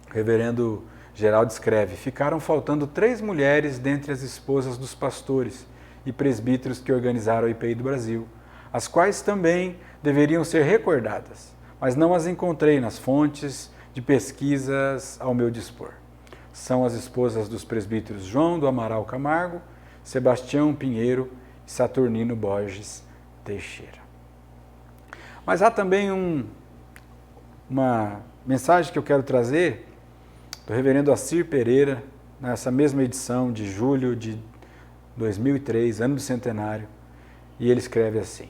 o reverendo Geraldo escreve: ficaram faltando 3 mulheres dentre as esposas dos pastores e presbíteros que organizaram a IPI do Brasil, as quais também deveriam ser recordadas, mas não as encontrei nas fontes de pesquisas ao meu dispor. São as esposas dos presbíteros João do Amaral Camargo, Sebastião Pinheiro e Saturnino Borges Teixeira. Mas há também uma mensagem que eu quero trazer do reverendo Assir Pereira, nessa mesma edição de julho de 2003, ano do centenário, e ele escreve assim: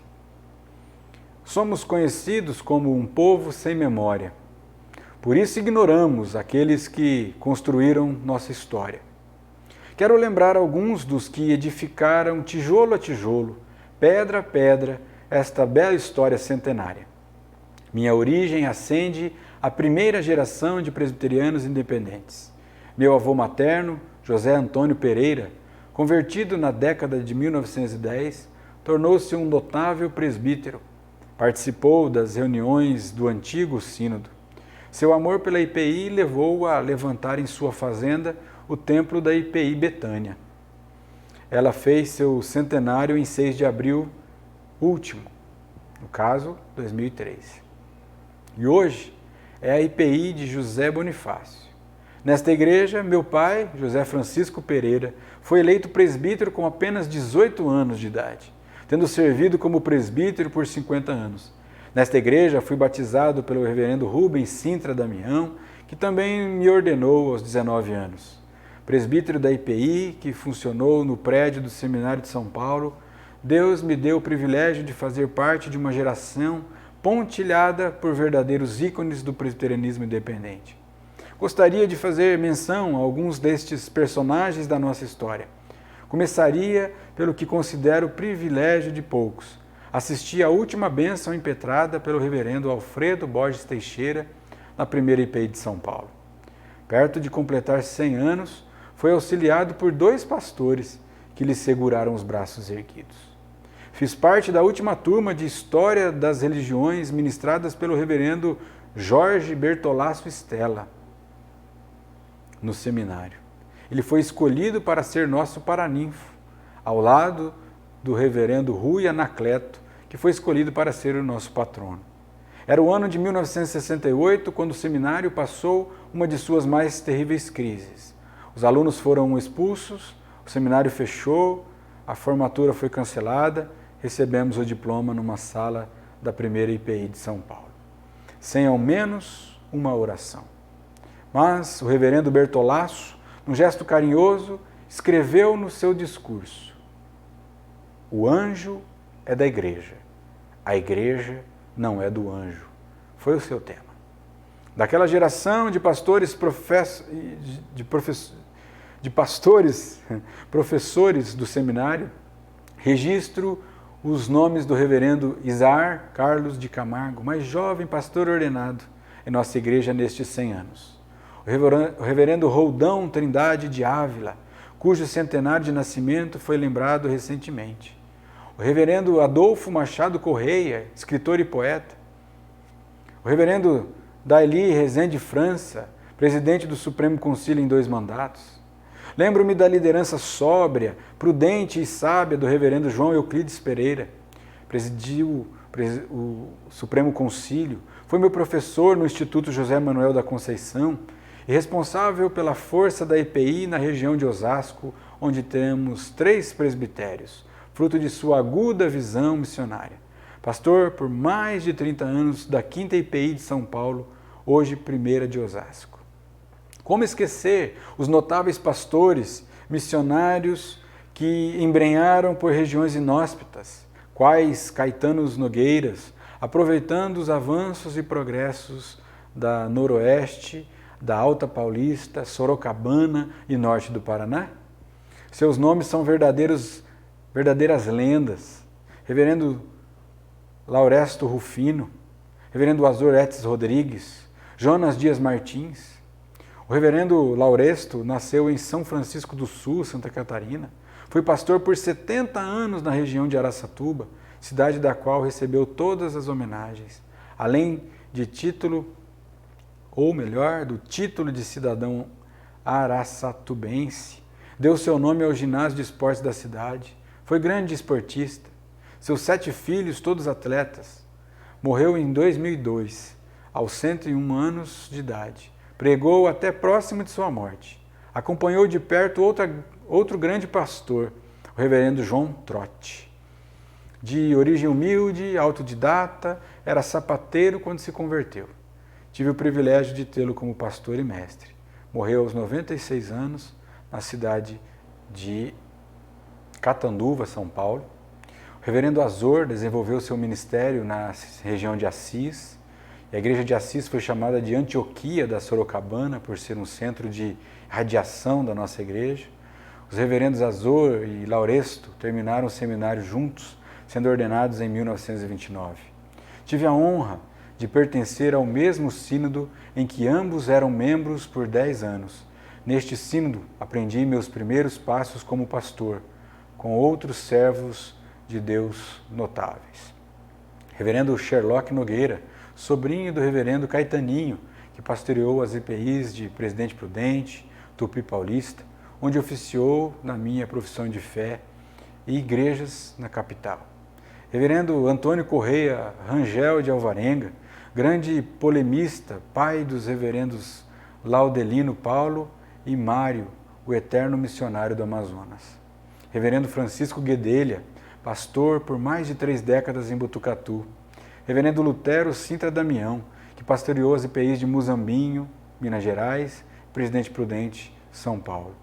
somos conhecidos como um povo sem memória, por isso ignoramos aqueles que construíram nossa história. Quero lembrar alguns dos que edificaram tijolo a tijolo, pedra a pedra, esta bela história centenária. Minha origem ascende à primeira geração de presbiterianos independentes. Meu avô materno, José Antônio Pereira, convertido na década de 1910, tornou-se um notável presbítero. Participou das reuniões do antigo sínodo. Seu amor pela IPI levou-o a levantar em sua fazenda o templo da IPI Betânia. Ela fez seu centenário em 6 de abril último, no caso, 2003. E hoje é a IPI de José Bonifácio. Nesta igreja, meu pai, José Francisco Pereira, foi eleito presbítero com apenas 18 anos de idade, tendo servido como presbítero por 50 anos. Nesta igreja, fui batizado pelo reverendo Rubens Sintra Damião, que também me ordenou aos 19 anos. Presbítero da IPI, que funcionou no prédio do Seminário de São Paulo, Deus me deu o privilégio de fazer parte de uma geração pontilhada por verdadeiros ícones do presbiterianismo independente. Gostaria de fazer menção a alguns destes personagens da nossa história. Começaria pelo que considero privilégio de poucos. Assisti à última bênção impetrada pelo reverendo Alfredo Borges Teixeira na primeira IPI de São Paulo. Perto de completar 100 anos, foi auxiliado por 2 pastores que lhe seguraram os braços erguidos. Fiz parte da última turma de História das Religiões ministradas pelo reverendo Jorge Bertolasso Stella, no seminário. Ele foi escolhido para ser nosso paraninfo, ao lado do reverendo Rui Anacleto, que foi escolhido para ser o nosso patrono. Era o ano de 1968, quando o seminário passou uma de suas mais terríveis crises. Os alunos foram expulsos, o seminário fechou, a formatura foi cancelada, recebemos o diploma numa sala da primeira IPI de São Paulo, sem ao menos uma oração. Mas o reverendo Bertolasso, num gesto carinhoso, escreveu no seu discurso: o anjo é da igreja, a igreja não é do anjo. Foi o seu tema. Daquela geração de pastores, professores do seminário, registro os nomes do reverendo Isaar Carlos de Camargo, mais jovem pastor ordenado em nossa igreja nestes 100 anos. O reverendo Roldão Trindade de Ávila, cujo centenário de nascimento foi lembrado recentemente. O reverendo Adolfo Machado Correia, escritor e poeta. O reverendo Daili Rezende França, presidente do Supremo Concílio em 2 mandatos. Lembro-me da liderança sóbria, prudente e sábia do reverendo João Euclides Pereira. Presidiu o Supremo Concílio, foi meu professor no Instituto José Manuel da Conceição e responsável pela força da IPI na região de Osasco, onde temos 3 presbitérios, fruto de sua aguda visão missionária. Pastor por mais de 30 anos da 5ª IPI de São Paulo, hoje 1ª de Osasco. Como esquecer os notáveis pastores, missionários que embrenharam por regiões inóspitas, quais Caetanos Nogueiras, aproveitando os avanços e progressos da Noroeste, da Alta Paulista, Sorocabana e Norte do Paraná? Seus nomes são verdadeiras lendas. Reverendo Lauresto Rufino, Reverendo Azor Etes Rodrigues, Jonas Dias Martins. O reverendo Lauresto nasceu em São Francisco do Sul, Santa Catarina. Foi pastor por 70 anos na região de Araçatuba, cidade da qual recebeu todas as homenagens, além de título, ou melhor, do título de cidadão araçatubense. Deu seu nome ao ginásio de esportes da cidade. Foi grande esportista. Seus 7 filhos, todos atletas. Morreu em 2002, aos 101 anos de idade. Pregou até próximo de sua morte. Acompanhou de perto outro grande pastor, o reverendo João Trotti. De origem humilde, autodidata, era sapateiro quando se converteu. Tive o privilégio de tê-lo como pastor e mestre. Morreu aos 96 anos, na cidade de Catanduva, São Paulo. O reverendo Azor desenvolveu seu ministério na região de Assis. E a igreja de Assis foi chamada de Antioquia da Sorocabana, por ser um centro de radiação da nossa igreja. Os reverendos Azor e Lauresto terminaram o seminário juntos, sendo ordenados em 1929. Tive a honra de pertencer ao mesmo sínodo em que ambos eram membros por 10 anos. Neste sínodo, aprendi meus primeiros passos como pastor, com outros servos de Deus notáveis. Reverendo Sherlock Nogueira, sobrinho do reverendo Caetaninho, que pastoreou as IPIs de Presidente Prudente, Tupi Paulista, onde oficiou na minha profissão de fé e igrejas na capital. Reverendo Antônio Correia Rangel de Alvarenga, grande polemista, pai dos reverendos Laudelino Paulo e Mário, o eterno missionário do Amazonas. Reverendo Francisco Guedelha, pastor por mais de 3 décadas em Botucatu. Reverendo Lutero Sintra Damião, que pastoreou as IPIs de Muzambinho, Minas Gerais, e Presidente Prudente, São Paulo.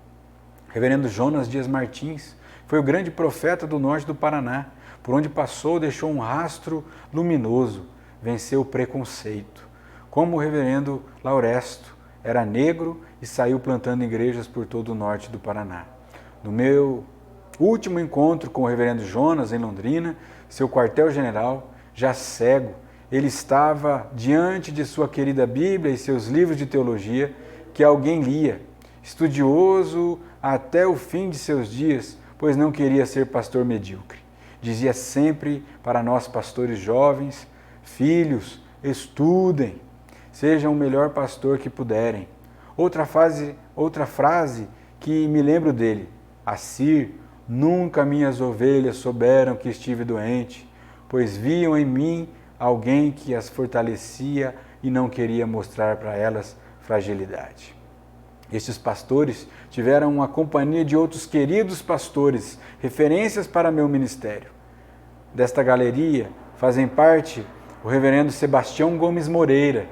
Reverendo Jonas Dias Martins, foi o grande profeta do norte do Paraná, por onde passou deixou um rastro luminoso, venceu o preconceito. Como o reverendo Lauresto, era negro e saiu plantando igrejas por todo o norte do Paraná. No meu último encontro com o reverendo Jonas, em Londrina, seu quartel-general, já cego, ele estava diante de sua querida Bíblia e seus livros de teologia que alguém lia, estudioso até o fim de seus dias, pois não queria ser pastor medíocre. Dizia sempre para nós pastores jovens: filhos, estudem, sejam o melhor pastor que puderem. Outra frase que me lembro dele: Assir, nunca minhas ovelhas souberam que estive doente, pois viam em mim alguém que as fortalecia e não queria mostrar para elas fragilidade. Estes pastores tiveram a companhia de outros queridos pastores, referências para meu ministério. Desta galeria fazem parte o reverendo Sebastião Gomes Moreira,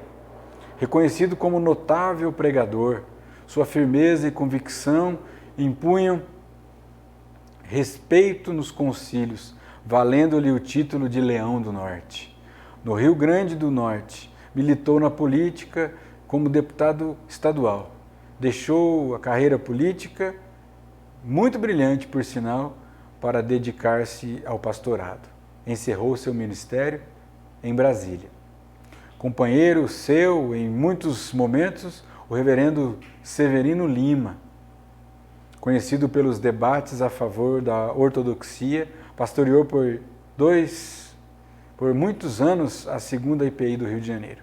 reconhecido como notável pregador. Sua firmeza e convicção impunham respeito nos concílios, valendo-lhe o título de Leão do Norte. No Rio Grande do Norte, militou na política como deputado estadual. Deixou a carreira política, muito brilhante por sinal, para dedicar-se ao pastorado. Encerrou seu ministério em Brasília. Companheiro seu, em muitos momentos, o reverendo Severino Lima, conhecido pelos debates a favor da ortodoxia, pastoreou por muitos anos a 2ª IPI do Rio de Janeiro.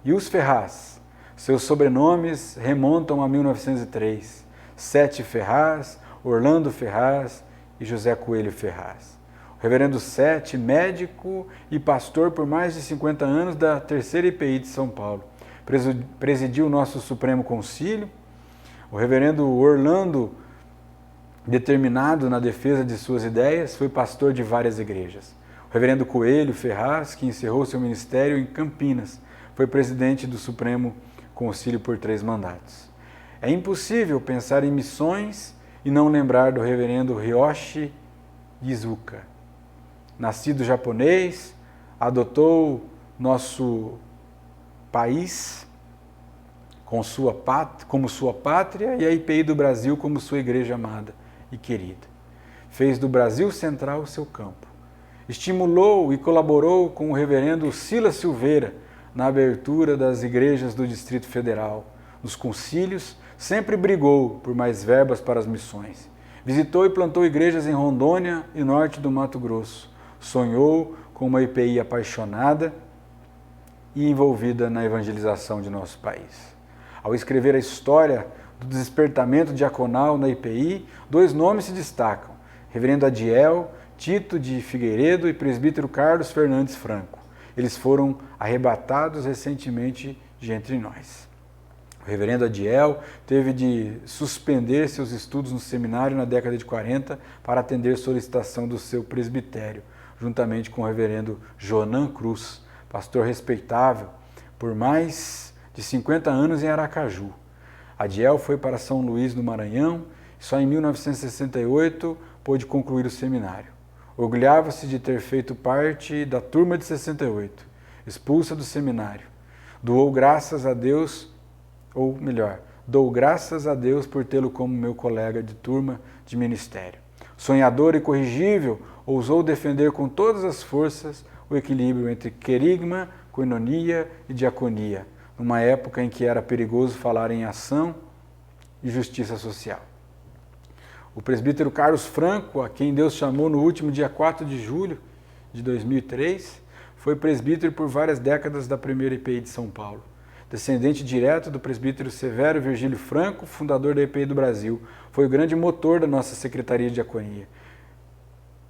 E os Ferraz, seus sobrenomes remontam a 1903, Sete Ferraz, Orlando Ferraz e José Coelho Ferraz. O reverendo Sete, médico e pastor por mais de 50 anos da 3ª IPI de São Paulo, presidiu o nosso Supremo Concílio. O reverendo Orlando, determinado na defesa de suas ideias, foi pastor de várias igrejas. O reverendo Coelho Ferraz, que encerrou seu ministério em Campinas, foi presidente do Supremo Concílio por 3 mandatos. É impossível pensar em missões e não lembrar do reverendo Ryoshi Iizuka. Nascido japonês, adotou nosso país como sua pátria e a IPI do Brasil como sua igreja amada e querida. Fez do Brasil Central seu campo. Estimulou e colaborou com o reverendo Silas Silveira na abertura das igrejas do Distrito Federal. Nos concílios, sempre brigou por mais verbas para as missões. Visitou e plantou igrejas em Rondônia e norte do Mato Grosso. Sonhou com uma IPI apaixonada e envolvida na evangelização de nosso país. Ao escrever a história do despertamento diaconal na IPI, 2 nomes se destacam: reverendo Adiel Tito de Figueiredo e presbítero Carlos Fernandes Franco. Eles foram arrebatados recentemente de entre nós. O reverendo Adiel teve de suspender seus estudos no seminário na década de 40 para atender solicitação do seu presbitério, juntamente com o reverendo Jonan Cruz, pastor respeitável por mais de 50 anos em Aracaju. Adiel foi para São Luís do Maranhão e só em 1968 pôde concluir o seminário. Orgulhava-se de ter feito parte da turma de 68, expulsa do seminário. Dou graças a Deus por tê-lo como meu colega de turma de ministério. Sonhador e corrigível, ousou defender com todas as forças o equilíbrio entre querigma, coinonia e diaconia, numa época em que era perigoso falar em ação e justiça social. O presbítero Carlos Franco, a quem Deus chamou no último dia 4 de julho de 2003, foi presbítero por várias décadas da primeira IPI de São Paulo. Descendente direto do presbítero Severo Virgílio Franco, fundador da IPI do Brasil, foi o grande motor da nossa Secretaria de Diaconia.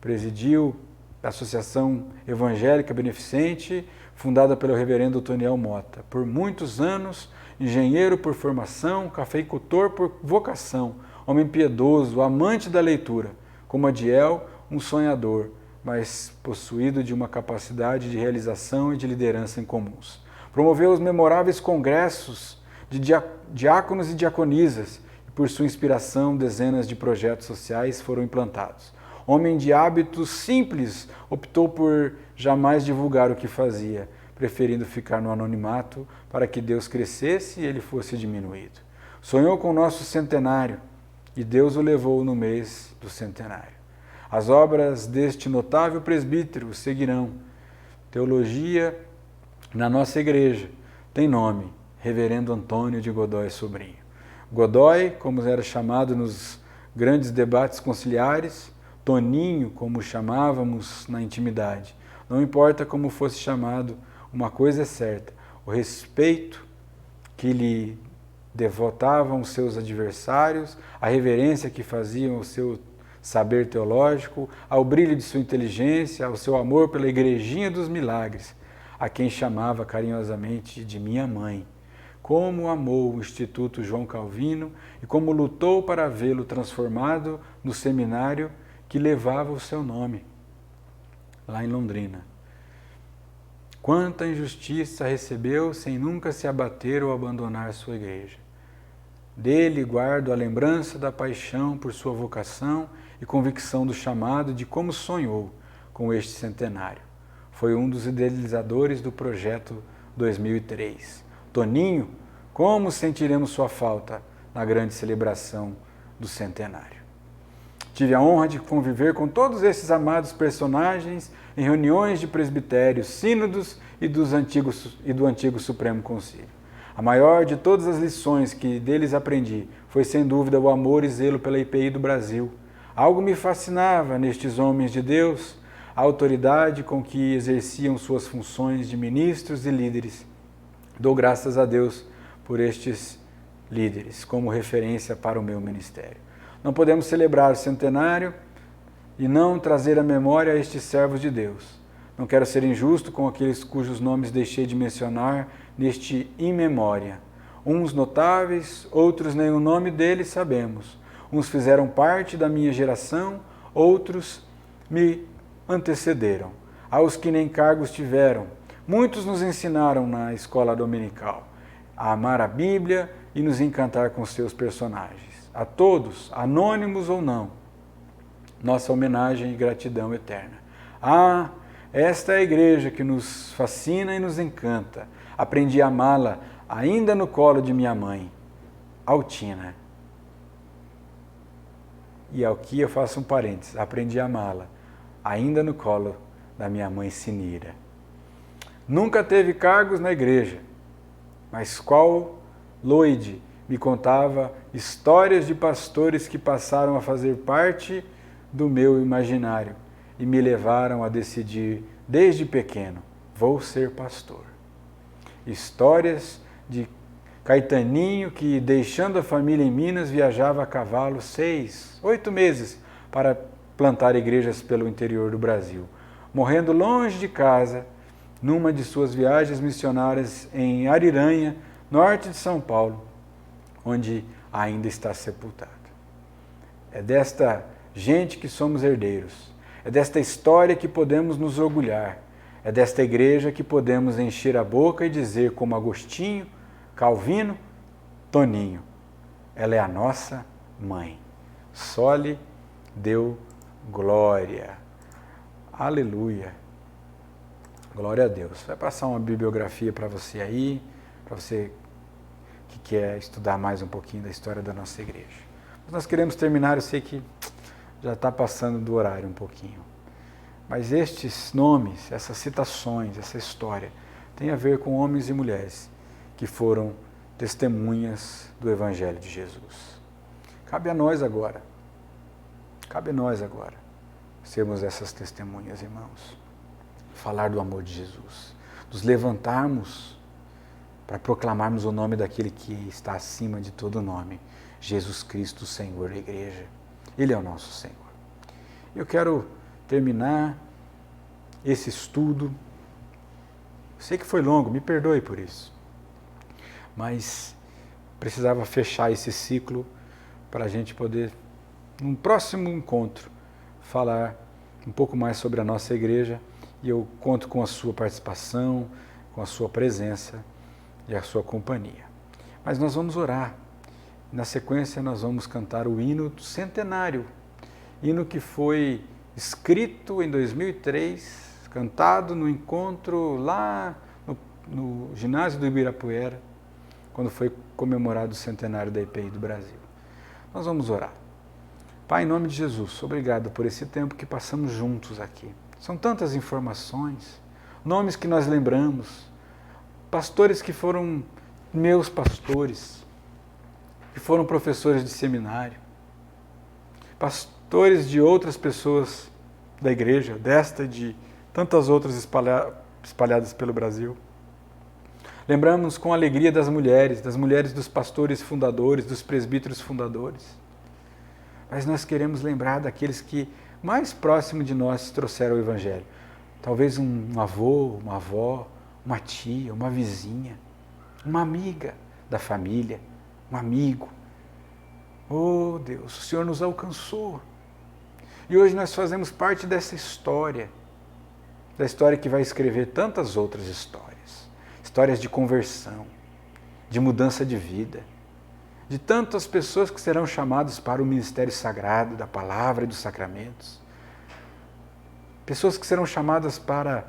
Presidiu a Associação Evangélica Beneficente, fundada pelo reverendo Toniel Mota. Por muitos anos, engenheiro por formação, cafeicultor por vocação, homem piedoso, amante da leitura, como Adiel, um sonhador, mas possuído de uma capacidade de realização e de liderança incomuns. Promoveu os memoráveis congressos de diáconos e diaconisas, e por sua inspiração, dezenas de projetos sociais foram implantados. Homem de hábitos simples, optou por jamais divulgar o que fazia, preferindo ficar no anonimato para que Deus crescesse e ele fosse diminuído. Sonhou com o nosso centenário e Deus o levou no mês do centenário. As obras deste notável presbítero o seguirão. Teologia na nossa igreja tem nome: Reverendo Antônio de Godoy Sobrinho. Godoy, como era chamado nos grandes debates conciliares, Toninho, como chamávamos na intimidade. Não importa como fosse chamado, uma coisa é certa: o respeito que lhe devotavam os seus adversários, a reverência que faziam ao seu saber teológico, ao brilho de sua inteligência, ao seu amor pela Igrejinha dos Milagres, a quem chamava carinhosamente de minha mãe. Como amou o Instituto João Calvino e como lutou para vê-lo transformado no seminário que levava o seu nome, lá em Londrina. Quanta injustiça recebeu sem nunca se abater ou abandonar sua igreja. Dele guardo a lembrança da paixão por sua vocação e convicção do chamado de como sonhou com este centenário. Foi um dos idealizadores do projeto 2003. Toninho, como sentiremos sua falta na grande celebração do centenário? Tive a honra de conviver com todos esses amados personagens em reuniões de presbitérios, sínodos e do antigo Supremo Concílio. A maior de todas as lições que deles aprendi foi, sem dúvida, o amor e zelo pela IPI do Brasil. Algo me fascinava nestes homens de Deus, a autoridade com que exerciam suas funções de ministros e líderes. Dou graças a Deus por estes líderes como referência para o meu ministério. Não podemos celebrar o centenário e não trazer à memória estes servos de Deus. Não quero ser injusto com aqueles cujos nomes deixei de mencionar neste in memória. Uns notáveis, outros nem o nome deles sabemos. Uns fizeram parte da minha geração, outros me antecederam. Aos que nem cargos tiveram, muitos nos ensinaram na escola dominical a amar a Bíblia e nos encantar com seus personagens. A todos, anônimos ou não, nossa homenagem e gratidão eterna. Ah, esta é a igreja que nos fascina e nos encanta. Aprendi a amá-la ainda no colo de minha mãe, Altina. E aqui eu faço um parênteses, aprendi a amá-la ainda no colo da minha mãe Sinira. Nunca teve cargos na igreja, mas qual Lloyd me contava histórias de pastores que passaram a fazer parte do meu imaginário e me levaram a decidir desde pequeno, vou ser pastor. Histórias de Caetaninho que, deixando a família em Minas, viajava a cavalo 6, 8 meses para plantar igrejas pelo interior do Brasil, morrendo longe de casa numa de suas viagens missionárias em Ariranha, norte de São Paulo, onde ainda está sepultado. É desta gente que somos herdeiros. É desta história que podemos nos orgulhar. É desta igreja que podemos encher a boca e dizer como Agostinho, Calvino, Toninho. Ela é a nossa mãe. Só-lhe deu glória. Aleluia. Glória a Deus. Vai passar uma bibliografia para você aí, para você que quer estudar mais um pouquinho da história da nossa igreja. Mas nós queremos terminar, eu sei que já está passando do horário um pouquinho. Mas estes nomes, essas citações, essa história, tem a ver com homens e mulheres que foram testemunhas do Evangelho de Jesus. Cabe a nós agora, sermos essas testemunhas, irmãos. Falar do amor de Jesus, nos levantarmos para proclamarmos o nome daquele que está acima de todo nome, Jesus Cristo, Senhor da igreja. Ele é o nosso Senhor. Eu quero terminar esse estudo. Sei que foi longo, me perdoe por isso. Mas precisava fechar esse ciclo para a gente poder, num próximo encontro, falar um pouco mais sobre a nossa igreja. E eu conto com a sua participação, com a sua presença e a sua companhia. Mas nós vamos orar. Na sequência, nós vamos cantar o hino do centenário. Hino que foi escrito em 2003, cantado no encontro lá no ginásio do Ibirapuera, quando foi comemorado o centenário da IPI do Brasil. Nós vamos orar. Pai, em nome de Jesus, obrigado por esse tempo que passamos juntos aqui. São tantas informações, nomes que nós lembramos, pastores que foram meus pastores, que foram professores de seminário, pastores de outras pessoas da igreja, desta e de tantas outras espalhadas pelo Brasil. Lembramos com alegria das mulheres dos pastores fundadores, dos presbíteros fundadores. Mas nós queremos lembrar daqueles que mais próximo de nós trouxeram o Evangelho. Talvez um avô, uma avó, uma tia, uma vizinha, uma amiga da família, um amigo. Oh Deus, o Senhor nos alcançou. E hoje nós fazemos parte dessa história, da história que vai escrever tantas outras histórias. Histórias de conversão, de mudança de vida, de tantas pessoas que serão chamadas para o ministério sagrado da palavra e dos sacramentos. Pessoas que serão chamadas para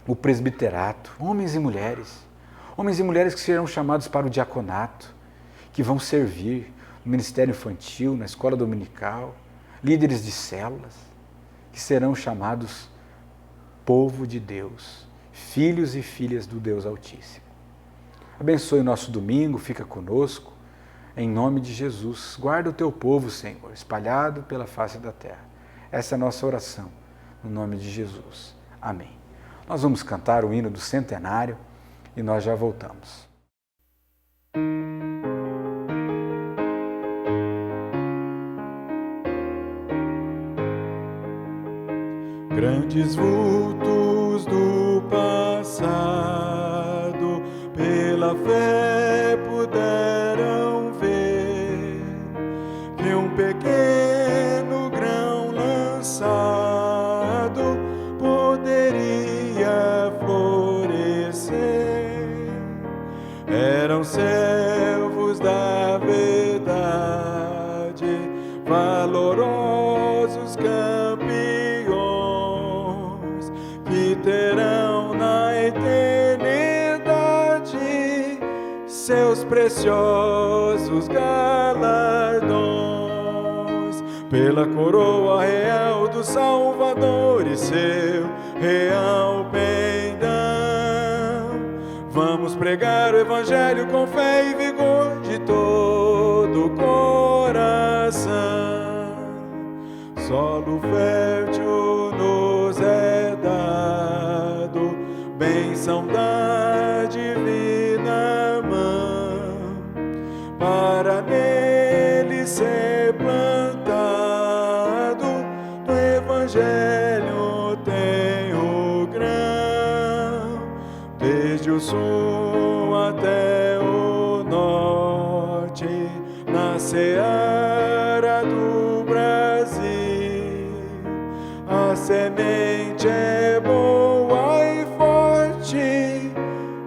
o presbiterato, homens e mulheres que serão chamados para o diaconato, que vão servir no ministério infantil, na escola dominical, líderes de células, que serão chamados povo de Deus, filhos e filhas do Deus Altíssimo. Abençoe o nosso domingo, fica conosco, em nome de Jesus. Guarda o teu povo, Senhor, espalhado pela face da terra. Essa é a nossa oração, no nome de Jesus. Amém. Nós vamos cantar o hino do centenário e nós já voltamos. Grandes vultos passado, pela fé puderam ver que um pequeno grão lançado poderia florescer. Eram servos da verdade, valorosos campeões, que terão na eternidade seus preciosos galardões. Pela coroa real do Salvador e seu real pendão, vamos pregar o Evangelho com fé e vigor de todo o coração. Solo fértil nos é dado, bênção da divina mão, para nele ser plantado, no Evangelho tem o grão, desde o sul até o norte, na seara do Brasil. A semente é boa e forte,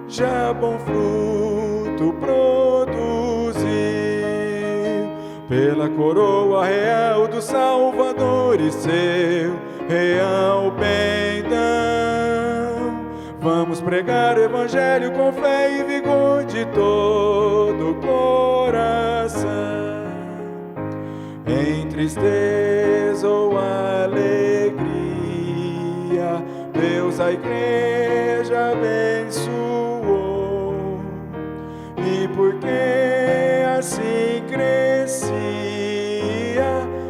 já bom fruto produziu. Pela coroa real do Salvador e seu real pendão, vamos pregar o Evangelho com fé e vigor de todo o coração. Em tristeza ou alegria, Deus a igreja abençoou, e porque assim crescia,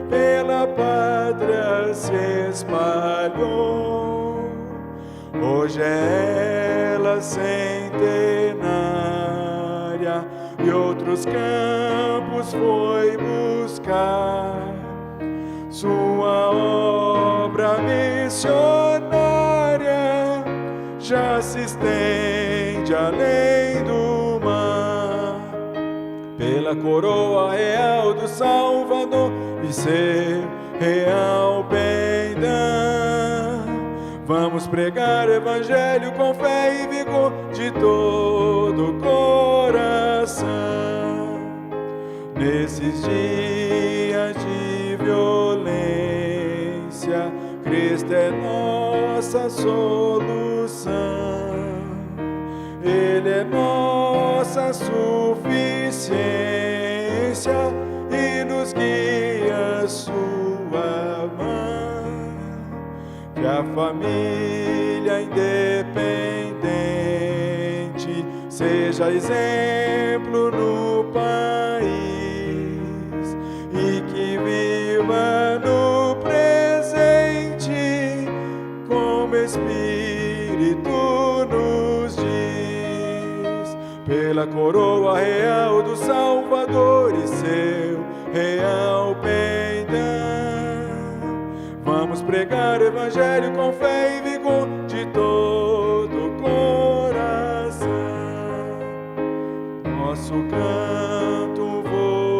pela pátria se espalhou. Hoje é ela centenária, e outros campos foi buscar. Sua obra missionária já se estende além do mar. Pela coroa real do Salvador e seu real pendão, vamos pregar o Evangelho com fé e vigor de todo o coração. Nesses dias de violência, Cristo é nossa solução. Ele é nossa suficiência e nos guia a sua mão. Que a família independente seja exemplo no país, e que viva no presente como Espírito nos diz. Pela coroa real do Salvador e seu real pendão, vamos pregar o Evangelho com fé e vigor de todo o coração. Nosso canto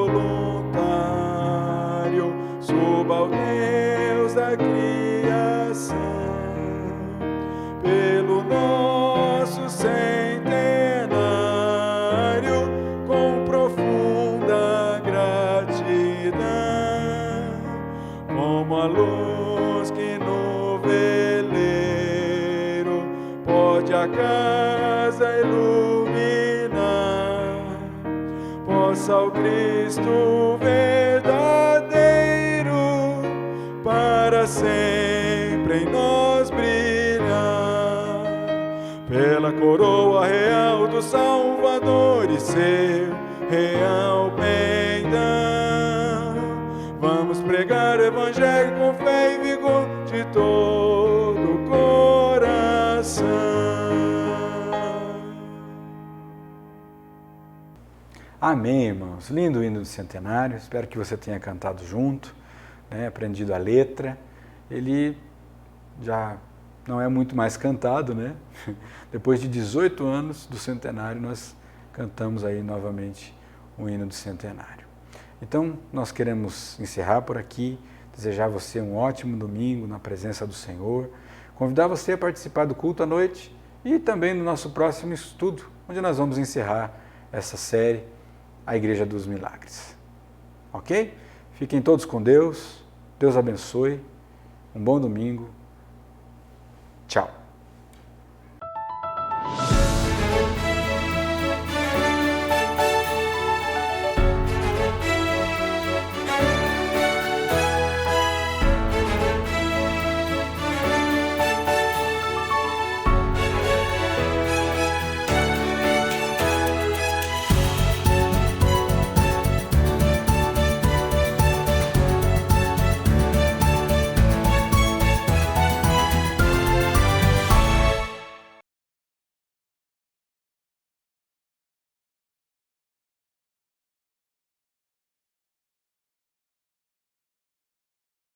voluntário suba ao Deus da criação, pelo nosso centenário, com profunda gratidão, como a luz que no veleiro pode a casa iluminar, possa o Cristo verdadeiro para sempre em nós brilhar. Pela coroa real do Salvador e seu real pendão, vamos pregar o Evangelho com fé e vigor de todo o coração. Amém, irmãos. Lindo o hino do centenário. Espero que você tenha cantado junto, né? Aprendido a letra. Ele já não é muito mais cantado, né? Depois de 18 anos do centenário, nós cantamos aí novamente o hino do centenário. Então, nós queremos encerrar por aqui, desejar a você um ótimo domingo na presença do Senhor, convidar você a participar do culto à noite e também do nosso próximo estudo, onde nós vamos encerrar essa série, A Igreja dos Milagres. Ok? Fiquem todos com Deus, Deus abençoe, um bom domingo, tchau!